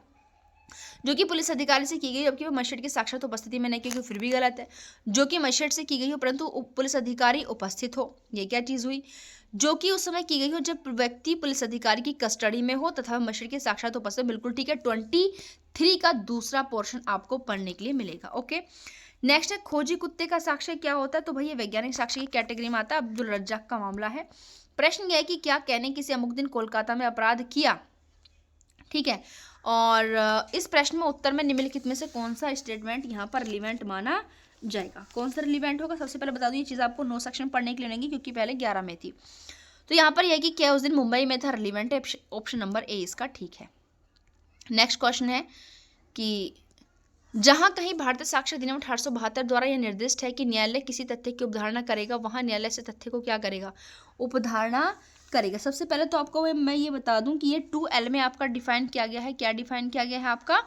जो कि पुलिस अधिकारी से की गई जबकि वह मजिस्ट्रेट की साक्षात उपस्थिति में नहीं की गई, फिर भी गलत है। जो कि मजिस्ट्रेट से की गई हो परंतु पुलिस अधिकारी उपस्थित हो, ये क्या चीज हुई। जो कि उस समय की गई हो जब व्यक्ति पुलिस अधिकारी की कस्टडी में हो तथा मजिस्ट्रेट के साक्षात उपस्थित, बिल्कुल ठीक है। 23 का दूसरा पोर्शन आपको पढ़ने के लिए मिलेगा। ओके, नेक्स्ट है खोजी कुत्ते का साक्ष्य क्या होता है। तो भाई ये वैज्ञानिक साक्ष्य की कैटेगरी में आता है, अब्दुल रज्जाक का मामला है। प्रश्न यह है कि क्या कहने किसी अमुक दिन कोलकाता में अपराध किया। ठीक है, और इस प्रश्न में उत्तर में निम्नलिखित में से कौन सा स्टेटमेंट यहाँ पर रिलीवेंट माना जाएगा, कौन सा रिलीवेंट होगा। सबसे पहले बता दूं, ये चीज़ आपको 9 सेक्शन पढ़ने के लिए मिलेंगी क्योंकि पहले 11 में थी। तो यहाँ पर यह कि क्या उस दिन मुंबई में था, रिलीवेंट है, ऑप्शन नंबर ए इसका ठीक है। नेक्स्ट क्वेश्चन है कि जहां कहीं भारतीय साक्ष्य अधिनियम 1872 द्वारा यह निर्दिष्ट है कि न्यायालय किसी तथ्य की उपधारणा करेगा, वहां न्यायालय से तथ्य को क्या करेगा, उपधारणा करेगा। सबसे पहले तो आपको मैं ये बता दूं कि ये 2L में आपका डिफाइन किया गया है। क्या डिफाइन किया गया है आपका,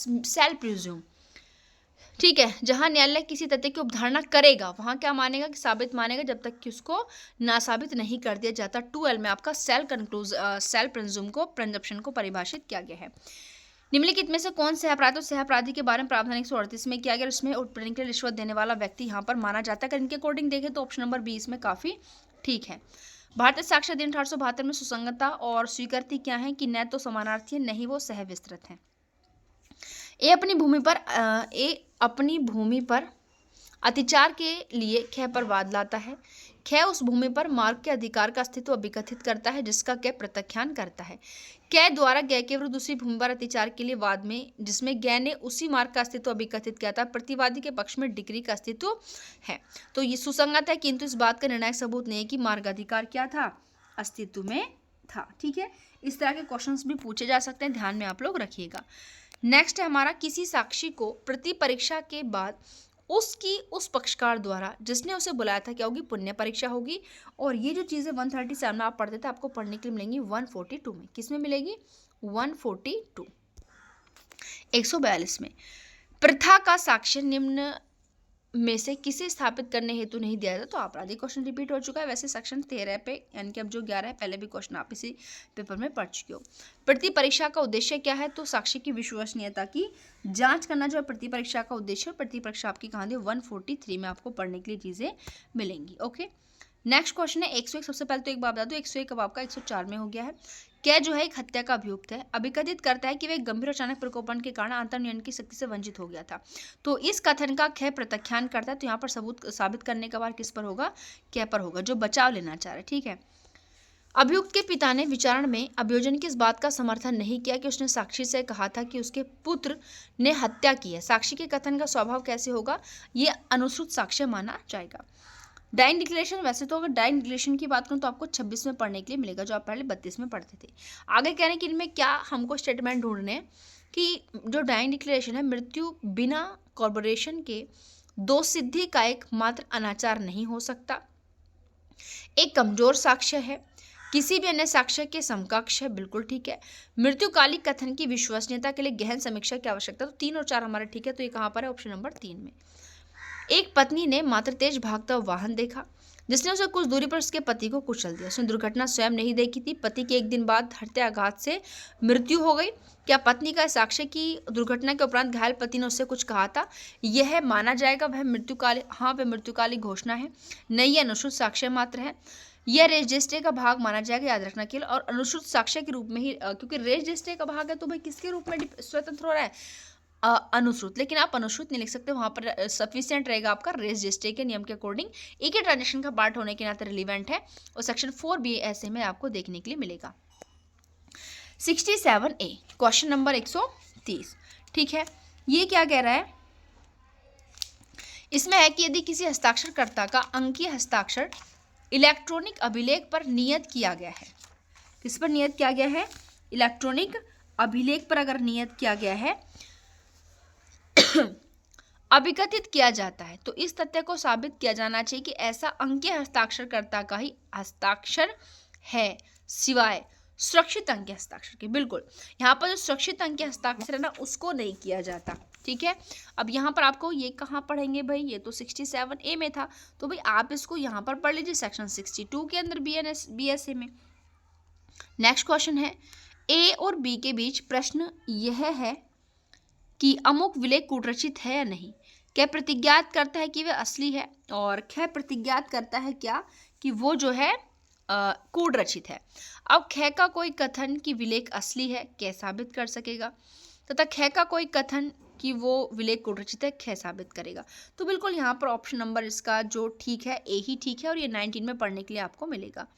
सेल प्रिज्यूम। ठीक है, जहां न्यायालय किसी तथ्य की उपधारणा करेगा वहां क्या मानेगा, कि साबित मानेगा जब तक कि उसको ना साबित नहीं कर दिया जाता। 2L में आपका सेल प्रिज्यूम को, प्रिजम्पशन को परिभाषित किया गया है। निम्नलिखित में से कौन सहअपराधी और सहअपराधी के बारे में प्रावधान 138 में किया गया, उसमें उत्पीड़न के लिए रिश्वत देने वाला व्यक्ति यहाँ पर माना जाता है। अगर इनके अकॉर्डिंग देखें तो ऑप्शन नंबर 20 में काफी ठीक है। भारतीय साक्ष्य अधिनियम 1872 में सुसंगतता और स्वीकृति क्या है, कि न तो समानार्थी है, नहीं वो सहविस्तृत है। ए अपनी भूमि पर अतिचार के लिए ख पर वाद लाता है। ख उस भूमि पर मार्ग के अधिकार का अस्तित्व अभिकथित करता है जिसका क प्रत्याख्यान करता है। कै द्वारा गै के विरुद्ध दूसरी भूमि पर अतिचार के लिए वाद में जिसमें गै ने उसी मार्ग का अस्तित्व अभिकथित किया था, प्रतिवादी के पक्ष में डिग्री का अस्तित्व है। तो ये सुसंगत है, किंतु इस बात का निर्णायक सबूत नहीं है कि मार्गाधिकार क्या था, अस्तित्व में था। ठीक है, इस तरह के क्वेश्चंस भी पूछे जा सकते हैं, ध्यान में आप लोग रखिएगा। नेक्स्ट है हमारा, किसी साक्षी को प्रति परीक्षा के बाद उस पक्षकार द्वारा जिसने उसे बुलाया था क्या होगी, पुण्य परीक्षा होगी। और ये जो चीज़ें 137 में आप पढ़ते थे आपको पढ़ने के लिए मिलेंगी 142 में। किस में मिलेगी, 142 142 में। प्रथा का साक्ष्य निम्न में से किसे स्थापित करने हेतु नहीं दिया जाता, तो आपराधिक क्वेश्चन रिपीट हो चुका है। वैसे सेक्शन 13 पे यानी कि अब जो 11 है, पहले भी क्वेश्चन आप इसी पेपर में पढ़ चुके हो। प्रति परीक्षा का उद्देश्य क्या है, तो साक्ष्य की विश्वसनीयता की जांच करना जो है प्रति परीक्षा का उद्देश्य। प्रति परीक्षा आपकी कहाँ दी, 143 में आपको पढ़ने के लिए चीजें मिलेंगी। ओके, नेक्स्ट क्वेश्चन है 101। सबसे पहले तो एक बात बता दो, 101 अब आपका 104 में हो गया है। क्या जो है एक हत्या का अभियुक्त है, अभिकथित करता है कि वह गंभीर अचानक प्रकोपन के कारण अंतर्नियंत्रण की शक्ति से वंचित हो गया था। तो इस कथन का ख प्रत्याख्यान करता है, तो यहाँ पर सबूत साबित करने का भार किस पर होगा, क पर होगा, जो बचाव लेना चाह रहे। ठीक है, अभियुक्त के पिता ने विचारण में अभियोजन की इस बात का समर्थन नहीं किया कि उसने साक्षी से कहा था कि उसके पुत्र ने हत्या की है। साक्षी के कथन का स्वभाव कैसे होगा, ये अनुश्रुत साक्ष्य माना जाएगा। डाइंग डिक्लेरेशन, वैसे तो अगर डाइंग डिक्लेरेशन की बात करूं तो आपको 26 में पढ़ने के लिए मिलेगा, जो आप पहले 32 में पढ़ते थे। आगे कहने कि इनमें क्या हमको स्टेटमेंट ढूंढने कि जो डाइंग डिक्लेरेशन है, मृत्यु बिना कॉर्पोरेशन के दो सिद्धि का एक मात्र अनाचार नहीं हो सकता, एक कमजोर साक्ष्य है, किसी भी अन्य साक्ष्य के समकक्ष है, बिल्कुल ठीक है। मृत्युकालिक कथन की विश्वसनीयता के लिए गहन समीक्षा की आवश्यकता, तो 3 और 4 हमारे ठीक है, तो ये कहाँ पर है, ऑप्शन नंबर 3 में। एक पत्नी ने मात्र तेज भागता हुआ वाहन देखा जिसने उसे कुछ दूरी पर उसके पति को कुचल दिया। उसने दुर्घटना स्वयं नहीं देखी थी, पति के 1 दिन बाद हृदयाघात से मृत्यु हो गई। क्या पत्नी का साक्ष्य की दुर्घटना के उपरांत घायल पति ने उससे कुछ कहा था, यह माना जाएगा वह मृत्युकाली, हाँ वह मृत्युकाली घोषणा है, नहीं यह अनुश्रुत साक्ष्य मात्र है। यह रेजिस्ट्रे का भाग माना जाएगा, याद रखना केवल, और अनुश्रुत साक्ष्य के रूप में ही, क्योंकि रेजिस्ट्रे का भाग है तो भाई किसके रूप में स्वतंत्र हो रहा है, अनुश्रुत। लेकिन आप अनुश्रुत नहीं लिख सकते, वहां पर सफिशिएंट रहेगा आपका रेजिस्ट्रे के नियम के अकॉर्डिंग, एक ही ट्रांजेक्शन का पार्ट होने के नाते रिलीवेंट है, और सेक्शन 4B ऐसे में आपको देखने के लिए मिलेगा। 67A question number 130। ठीक है, ये क्या कह रहा है, इसमें है कि यदि किसी हस्ताक्षरकर्ता का अंकीय हस्ताक्षर इलेक्ट्रॉनिक अभिलेख पर नियत किया गया है, किस पर नियत किया गया है, इलेक्ट्रॉनिक अभिलेख पर अगर नियत किया गया है, अभिकथित किया जाता है, तो इस तथ्य को साबित किया जाना चाहिए कि ऐसा अंकीय हस्ताक्षरकर्ता का ही हस्ताक्षर है, सिवाय सुरक्षित अंकीय हस्ताक्षर के। बिल्कुल, यहाँ पर जो सुरक्षित अंकीय हस्ताक्षर है ना, उसको नहीं किया जाता। ठीक है, अब यहाँ पर आपको ये कहाँ पढ़ेंगे भाई, ये तो 67A में था, तो भाई आप इसको यहाँ पर पढ़ लीजिए सेक्शन 62 के अंदर BSA में। नेक्स्ट क्वेश्चन है, A और B के बीच प्रश्न यह है कि अमुक विलेख कूटरचित है या नहीं। क्या प्रतिज्ञात करता है कि वह असली है, और ख प्रतिज्ञात करता है क्या कि वो जो है कूटरचित है। अब ख का कोई कथन कि विलेख असली है, कै साबित कर सकेगा, तथा ख का कोई कथन कि वो विलेख कूटरचित है, ख साबित करेगा। तो बिल्कुल यहाँ पर ऑप्शन नंबर इसका जो ठीक है, ए ही ठीक है, और ये 19 में पढ़ने के लिए आपको मिलेगा।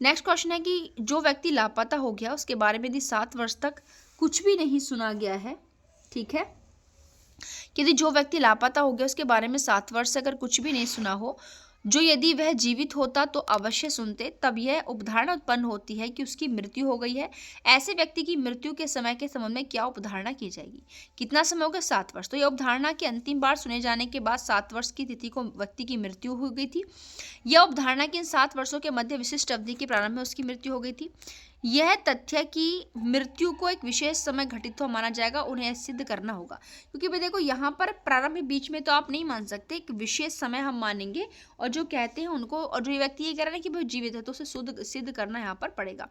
नेक्स्ट क्वेश्चन है कि जो व्यक्ति लापता हो गया उसके बारे में यदि 7 वर्ष तक कुछ भी नहीं सुना गया है, ठीक है, यदि जो व्यक्ति लापता हो गया उसके बारे में 7 वर्ष से अगर कुछ भी नहीं सुना हो, जो यदि वह जीवित होता तो अवश्य सुनते, तब यह उपधारणा उत्पन्न होती है कि उसकी मृत्यु हो गई है। ऐसे व्यक्ति की मृत्यु के समय के संबंध में क्या उपधारणा की जाएगी, कितना समय हो गया, 7 वर्ष। तो यह उपधारणा की अंतिम बार सुने जाने के बाद 7 वर्ष की तिथि को व्यक्ति की मृत्यु हो गई थी। यह उपधारणा की इन 7 वर्षों के मध्य विशिष्ट अवधि के प्रारंभ में उसकी मृत्यु हो गई थी। यह तथ्य कि मृत्यु को एक विशेष समय घटित हुआ माना जाएगा, उन्हें सिद्ध करना होगा, क्योंकि भाई देखो यहाँ पर प्रारंभ बीच में तो आप नहीं मान सकते, एक विशेष समय हम मानेंगे, और जो कहते हैं उनको, और जो व्यक्ति ये कह रहा है कि भाई जीवित है तो उसे सिद्ध करना यहाँ पर पड़ेगा।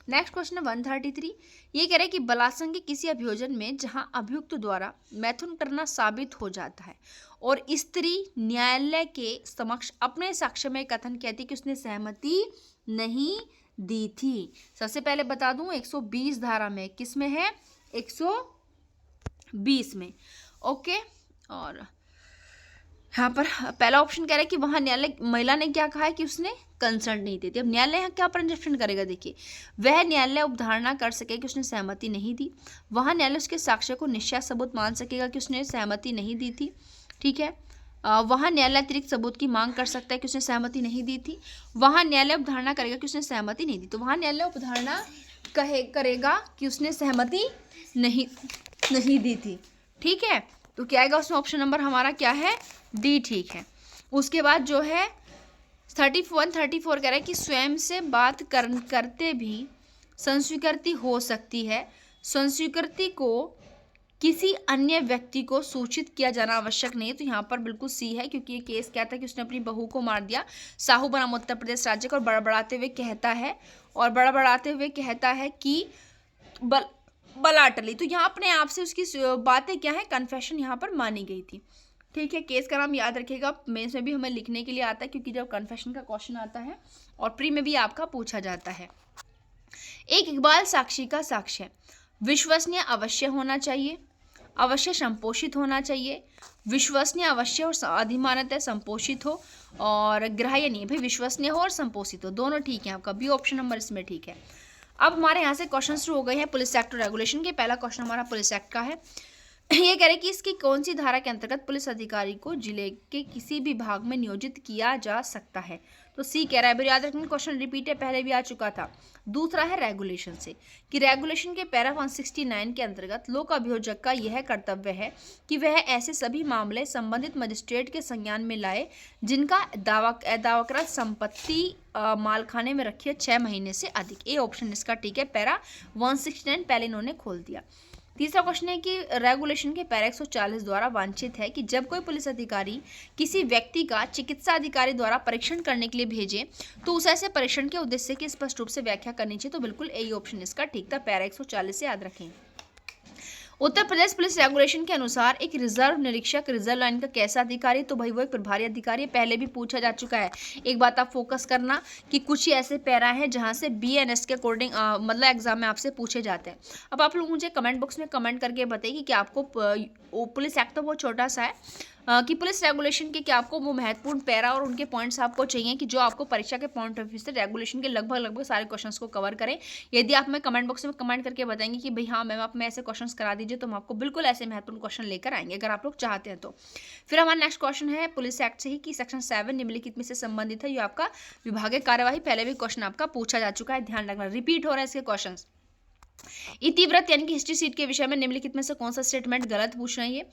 नेक्स्ट क्वेश्चन है 133। ये कह रहे हैं कि बलात्संग के किसी अभियोजन में जहाँ अभियुक्त द्वारा मैथुन करना साबित हो जाता है और स्त्री न्यायालय के समक्ष अपने साक्ष्य में कथन कहती कि उसने सहमति नहीं दी थी। सबसे पहले बता दूं 120 धारा में, किस में है, 120 में। ओके, और यहाँ पर पहला ऑप्शन कह रहा है कि वहां न्यायालय, महिला ने क्या कहा है कि उसने कंसर्न नहीं दी थी। अब न्यायालय यहाँ क्या प्रश्न करेगा, देखिए, वह न्यायालय उपधारणा कर सके कि उसने सहमति नहीं दी, वहां न्यायालय उसके साक्ष्य को निश्चय सबूत मान सकेगा कि उसने सहमति नहीं दी थी। ठीक है, वहाँ न्यायालय अतिरिक्त सबूत की मांग कर सकता है कि उसने सहमति नहीं दी थी, वहाँ न्यायालय उपधारणा करेगा कि उसने सहमति नहीं दी, तो वहाँ न्यायालय उपधारणा करेगा कि उसने सहमति नहीं दी थी। ठीक है, तो क्या आएगा उसमें, ऑप्शन नंबर हमारा क्या है, डी ठीक है। उसके बाद जो है 134 कह रहा है कि स्वयं से बात करते भी संस्वीकृति हो सकती है, संस्वीकृति को किसी अन्य व्यक्ति को सूचित किया जाना आवश्यक नहीं है, तो यहाँ पर बिल्कुल सी है, क्योंकि ये केस क्या था कि उसने अपनी बहू को मार दिया साहू बनाम उत्तर प्रदेश राज्य को, और बड़बड़ाते हुए कहता है कि बलाटली। तो यहाँ अपने आप से उसकी बातें क्या है, कन्फेशन यहाँ पर मानी गई थी। ठीक है, केस का नाम याद रखिएगा, मेंस में भी हमें लिखने के लिए आता है, क्योंकि जब कन्फेशन का क्वेश्चन आता है और प्री में भी आपका पूछा जाता है। एक इकबाल साक्षी का साक्ष्य, विश्वसनीय अवश्य होना चाहिए, अवश्य संपोषित होना चाहिए, विश्वसनीय अवश्य और अधिमानतः संपोषित हो, और ग्राह्य नहीं भाई, विश्वसनीय हो और संपोषित हो, दोनों ठीक है, आपका बी ऑप्शन नंबर इसमें ठीक है। अब हमारे यहाँ से क्वेश्चन शुरू हो गए हैं पुलिस एक्ट और रेगुलेशन के। पहला क्वेश्चन हमारा पुलिस एक्ट का है। ये कह रहे कि इसकी कौन सी धारा के अंतर्गत पुलिस अधिकारी को जिले के किसी भी भाग में नियोजित किया जा सकता है, तो सी कह रहा है। याद रखना क्वेश्चन रिपीट है, पहले भी आ चुका था। दूसरा है रेगुलेशन से, कि रेगुलेशन के पैरा 169 के अंतर्गत लोक अभियोजक का यह कर्तव्य है कि वह ऐसे सभी मामले संबंधित मजिस्ट्रेट के संज्ञान में लाए जिनका दावाकृत संपत्ति मालखाने में रखी है 6 महीने से अधिक। ए ऑप्शन इसका ठीक है, पैरा 169 पहले इन्होंने खोल दिया। तीसरा क्वेश्चन है कि रेगुलेशन के पैरा 140 द्वारा वांछित है कि जब कोई पुलिस अधिकारी किसी व्यक्ति का चिकित्सा अधिकारी द्वारा परीक्षण करने के लिए भेजे तो उसे ऐसे परीक्षण के उद्देश्य की स्पष्ट रूप से व्याख्या करनी चाहिए, तो बिल्कुल ए ऑप्शन इसका ठीक था, पैरा 140 से याद रखें। उत्तर प्रदेश पुलिस रेगुलेशन के अनुसार एक रिजर्व निरीक्षक रिजर्व लाइन का कैसा अधिकारी, तो भाई वो एक प्रभारी अधिकारी, पहले भी पूछा जा चुका है। एक बात आप फोकस करना कि कुछ ही ऐसे पैरा हैं जहां से BNS के अकॉर्डिंग मतलब एग्जाम में आपसे पूछे जाते हैं। अब आप लोग मुझे कमेंट बॉक्स में कमेंट करके बताइए कि आपको पुलिस एक्ट तो बहुत छोटा सा है कि पुलिस रेगुलेशन के क्या आपको वो महत्वपूर्ण पैरा और उनके पॉइंट्स आपको चाहिए कि जो आपको परीक्षा के पॉइंट ऑफ व्यू से रेगुलेशन के लगभग सारे क्वेश्चंस को कवर करें। यदि आप हमें कमेंट बॉक्स में कमेंट करके बताएंगे कि भाई हाँ मैम आप में ऐसे क्वेश्चंस करा दीजिए, तो हम आपको बिल्कुल ऐसे महत्वपूर्ण क्वेश्चन लेकर आएंगे अगर आप लोग चाहते हैं तो। फिर हमारा नेक्स्ट क्वेश्चन है पुलिस एक्ट से ही कि सेक्शन 7 निम्नलिखित में से संबंधित है। ये आपका विभागीय कार्यवाही, पहले भी क्वेश्चन आपका पूछा जा चुका है, ध्यान रखना, रिपीट हो रहा है इसके क्वेश्चन। इतिवृत्त यानी कि हिस्ट्री सीट के विषय में निम्नलिखित में से कौन सा स्टेटमेंट गलत पूछ रहे हैं। ये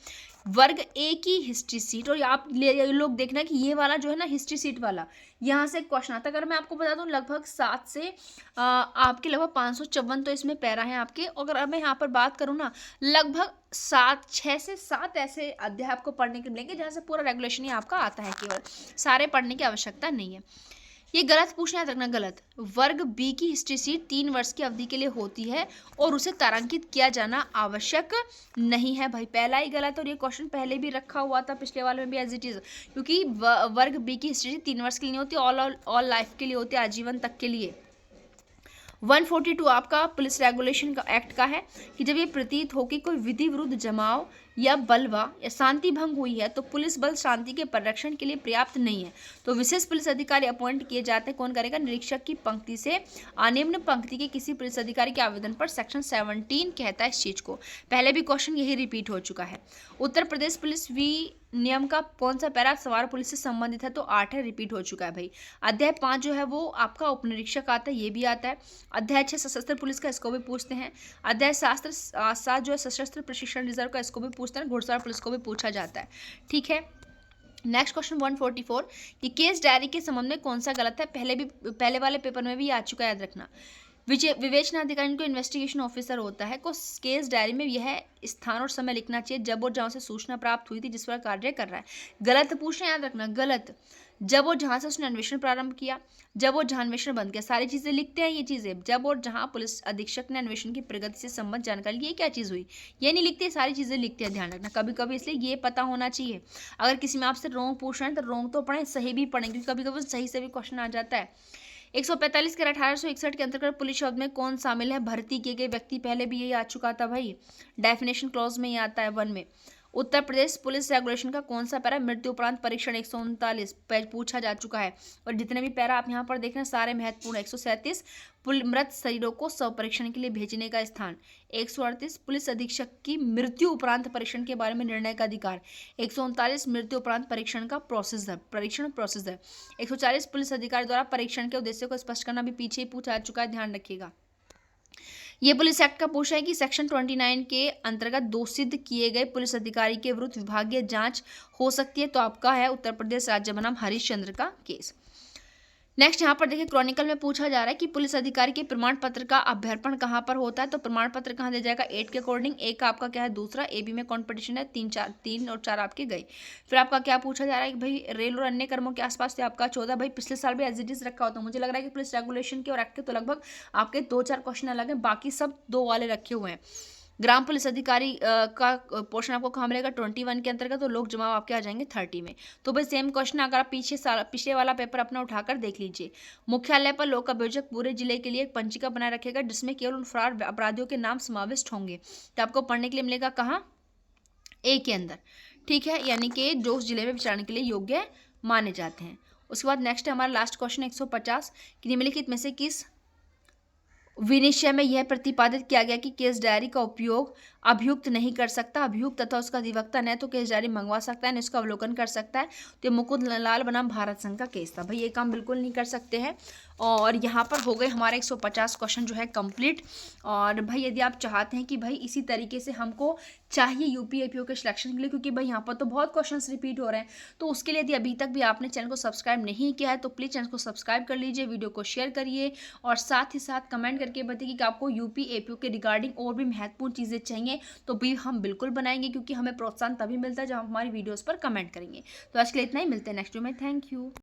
वर्ग ए की हिस्ट्री सीट, और आप लोग देखना कि ये वाला जो है ना हिस्ट्री सीट वाला, यहाँ से क्वेश्चन आता है। अगर मैं आपको बता दूं लगभग 7 से आपके लगभग 554 तो इसमें पैरा हैं आपके। अगर मैं यहाँ पर बात करूँ ना, लगभग 6 से 7 ऐसे अध्याय आपको पढ़ने के मिलेंगे जहाँ से पूरा रेगुलेशन ही आपका आता है, केवल सारे पढ़ने की आवश्यकता नहीं है। ये गलत पूछना, याद रखना गलत। वर्ग बी की हिस्ट्री सीट 3 वर्ष की अवधि के लिए होती है और उसे तारांकित किया जाना आवश्यक नहीं है। भाई पहला ही गलत, और ये क्वेश्चन पहले भी रखा हुआ था पिछले वाले में भी एज इट इज, क्योंकि वर्ग बी की हिस्ट्री 3 वर्ष के लिए नहीं होती, ऑल लाइफ के लिए होती है, आजीवन तक के लिए। 142 आपका पुलिस रेगुलेशन का एक्ट का है कि जब ये प्रतीत हो कि कोई विधि विरुद्ध जमाव या बलवा या शांति भंग हुई है तो पुलिस बल शांति के परिरक्षण के लिए पर्याप्त नहीं है, तो विशेष पुलिस अधिकारी अपॉइंट किए जाते हैं। कौन करेगा? निरीक्षक की पंक्ति से निम्न पंक्ति के किसी पुलिस अधिकारी के आवेदन पर सेक्शन 17 कहता है इस चीज को। पहले भी क्वेश्चन यही रिपीट हो चुका है। उत्तर प्रदेश पुलिस नियम का कौन सा पैरा सवार पुलिस से संबंधित है? तो 8 है, रिपीट हो चुका है भाई। अध्याय 5 जो है वो आपका उपनिरीक्षक आता है, ये भी आता है। अध्याय 6 सशस्त्र पुलिस का, इसको भी पूछते हैं। अध्याय 7 जो है सशस्त्र प्रशिक्षण रिजर्व का, इसको भी पूछते हैं। घुड़सवार पुलिस को भी पूछा जाता है, ठीक है। नेक्स्ट क्वेश्चन 144 कि केस डायरी के संबंध में कौन सा गलत है? पहले वाले पेपर में भी आ चुका है, याद रखना। विवेचना अधिकारी को इन्वेस्टिगेशन ऑफिसर होता है को केस डायरी में यह स्थान और समय लिखना चाहिए जब और जहां से सूचना प्राप्त हुई थी जिस पर कार्य कर रहा है। गलत पूछना, याद रखना गलत। जब और जहां से उसने अन्वेषण प्रारंभ किया, जब और जहां अन्वेषण बंद किया, सारी चीजें लिखते हैं ये चीजें। जब और जहां पुलिस अधीक्षक ने अन्वेषण की प्रगति से संबंध जानकारी ली, ये क्या चीज हुई, ये नहीं लिखते, सारी चीजें लिखते हैं, ध्यान रखना कभी कभी, इसलिए ये पता होना चाहिए। अगर किसी में आपसे रोंग पूछ रहे हैं तो रोंग तो पढ़ें, सही भी पढ़ें, क्योंकि कभी कभी सही से भी क्वेश्चन आ जाता है। 145 के 1861 के अंतर्गत पुलिस शब्द में कौन शामिल है? भर्ती किए गए व्यक्ति, पहले भी यही आ चुका था भाई, डेफिनेशन क्लॉज में ही आता है 1 में। उत्तर प्रदेश पुलिस रेगुलेशन का कौन सा पैरा मृत्यु उपरांत परीक्षण 139 पूछा जा चुका है, और जितने भी पैरा आप यहाँ पर देख रहे हैं सारे महत्वपूर्ण। 137 मृत शरीरों को शव परीक्षण के लिए भेजने का स्थान। 138 पुलिस अधीक्षक की मृत्यु उपरांत परीक्षण के बारे में निर्णय का अधिकार। 139 मृत्यु उपरांत परीक्षण प्रोसीजर। 140 पुलिस अधिकारी द्वारा परीक्षण के उद्देश्य को स्पष्ट करना भी पीछे ही पूछा जा चुका है, ध्यान रखिएगा। ये पुलिस एक्ट का पूछा है कि सेक्शन 29 के अंतर्गत दोषित किए गए पुलिस अधिकारी के विरुद्ध विभागीय जांच हो सकती है, तो आपका है उत्तर प्रदेश राज्य बनाम हरीश चंद्र का केस। नेक्स्ट यहाँ पर देखिए क्रॉनिकल में पूछा जा रहा है कि पुलिस अधिकारी के प्रमाण पत्र का अभ्यर्पण कहाँ पर होता है। तो प्रमाण पत्र कहाँ दिया जाएगा, 8 के अकॉर्डिंग। ए का आपका क्या है, दूसरा। ए बी में कॉम्पिटिशन है, 3 और 4 आपके गए। फिर आपका क्या पूछा जा रहा है कि भाई रेल और अन्य कर्मों के आसपास से आपका 14। भाई पिछले साल भी एज इट इज रखा होता है, मुझे लग रहा है कि पुलिस रेगुलेशन के और एक्ट के तो लगभग आपके 2-4 क्वेश्चन अलग हैं, बाकी सब 2 वाले रखे हुए हैं। ग्राम पुलिस अधिकारी का पोर्शन आपको कहाँ मिलेगा, 21 के अंतर्गत। तो लोग जवाब आपके आ जाएंगे 30 में। तो भाई सेम क्वेश्चन अगर आप पिछले वाला पेपर अपना उठाकर देख लीजिए। मुख्यालय पर लोक अभियोजक पूरे जिले के लिए एक पंचिका बनाए रखेगा जिसमें केवल उन फरार अपराधियों के नाम समाविष्ट होंगे। तो आपको पढ़ने के लिए मिलेगा कहाँ, ए के अंदर, ठीक है, यानी कि जो उस जिले में विचारने के लिए योग्य माने जाते हैं। उसके बाद नेक्स्ट है हमारा लास्ट क्वेश्चन 150 कि निम्नलिखित में से किस विनिश्चय में यह प्रतिपादित किया गया कि केस डायरी का उपयोग अभियुक्त नहीं कर सकता। अभियुक्त तथा उसका अधिवक्ता न तो केस डायरी मंगवा सकता है न उसका अवलोकन कर सकता है। तो ये मुकुंद लाल बनाम भारत संघ का केस था। भाई ये काम बिल्कुल नहीं कर सकते हैं। और यहाँ पर हो गए हमारे 150 क्वेश्चन जो है कंप्लीट। और भाई यदि आप चाहते हैं कि भाई इसी तरीके से हमको चाहिए यूपीएपीओ के सिलेक्शन के लिए, क्योंकि भाई यहाँ पर तो बहुत क्वेश्चंस रिपीट हो रहे हैं, तो उसके लिए यदि अभी तक भी आपने चैनल को सब्सक्राइब नहीं किया है तो प्लीज़ चैनल को सब्सक्राइब कर लीजिए, वीडियो को शेयर करिए और साथ ही साथ कमेंट करके बताइए कि आपको यूपीएपीओ के रिगार्डिंग और भी महत्वपूर्ण चीज़ें चाहिए, तो भी हम बिल्कुल बनाएंगे, क्योंकि हमें प्रोत्साहन तभी मिलता है जब हम हमारी वीडियोज़ पर कमेंट करेंगे। तो आज के लिए इतना ही, मिलते हैं नेक्स्ट वीडियो में। Thank you.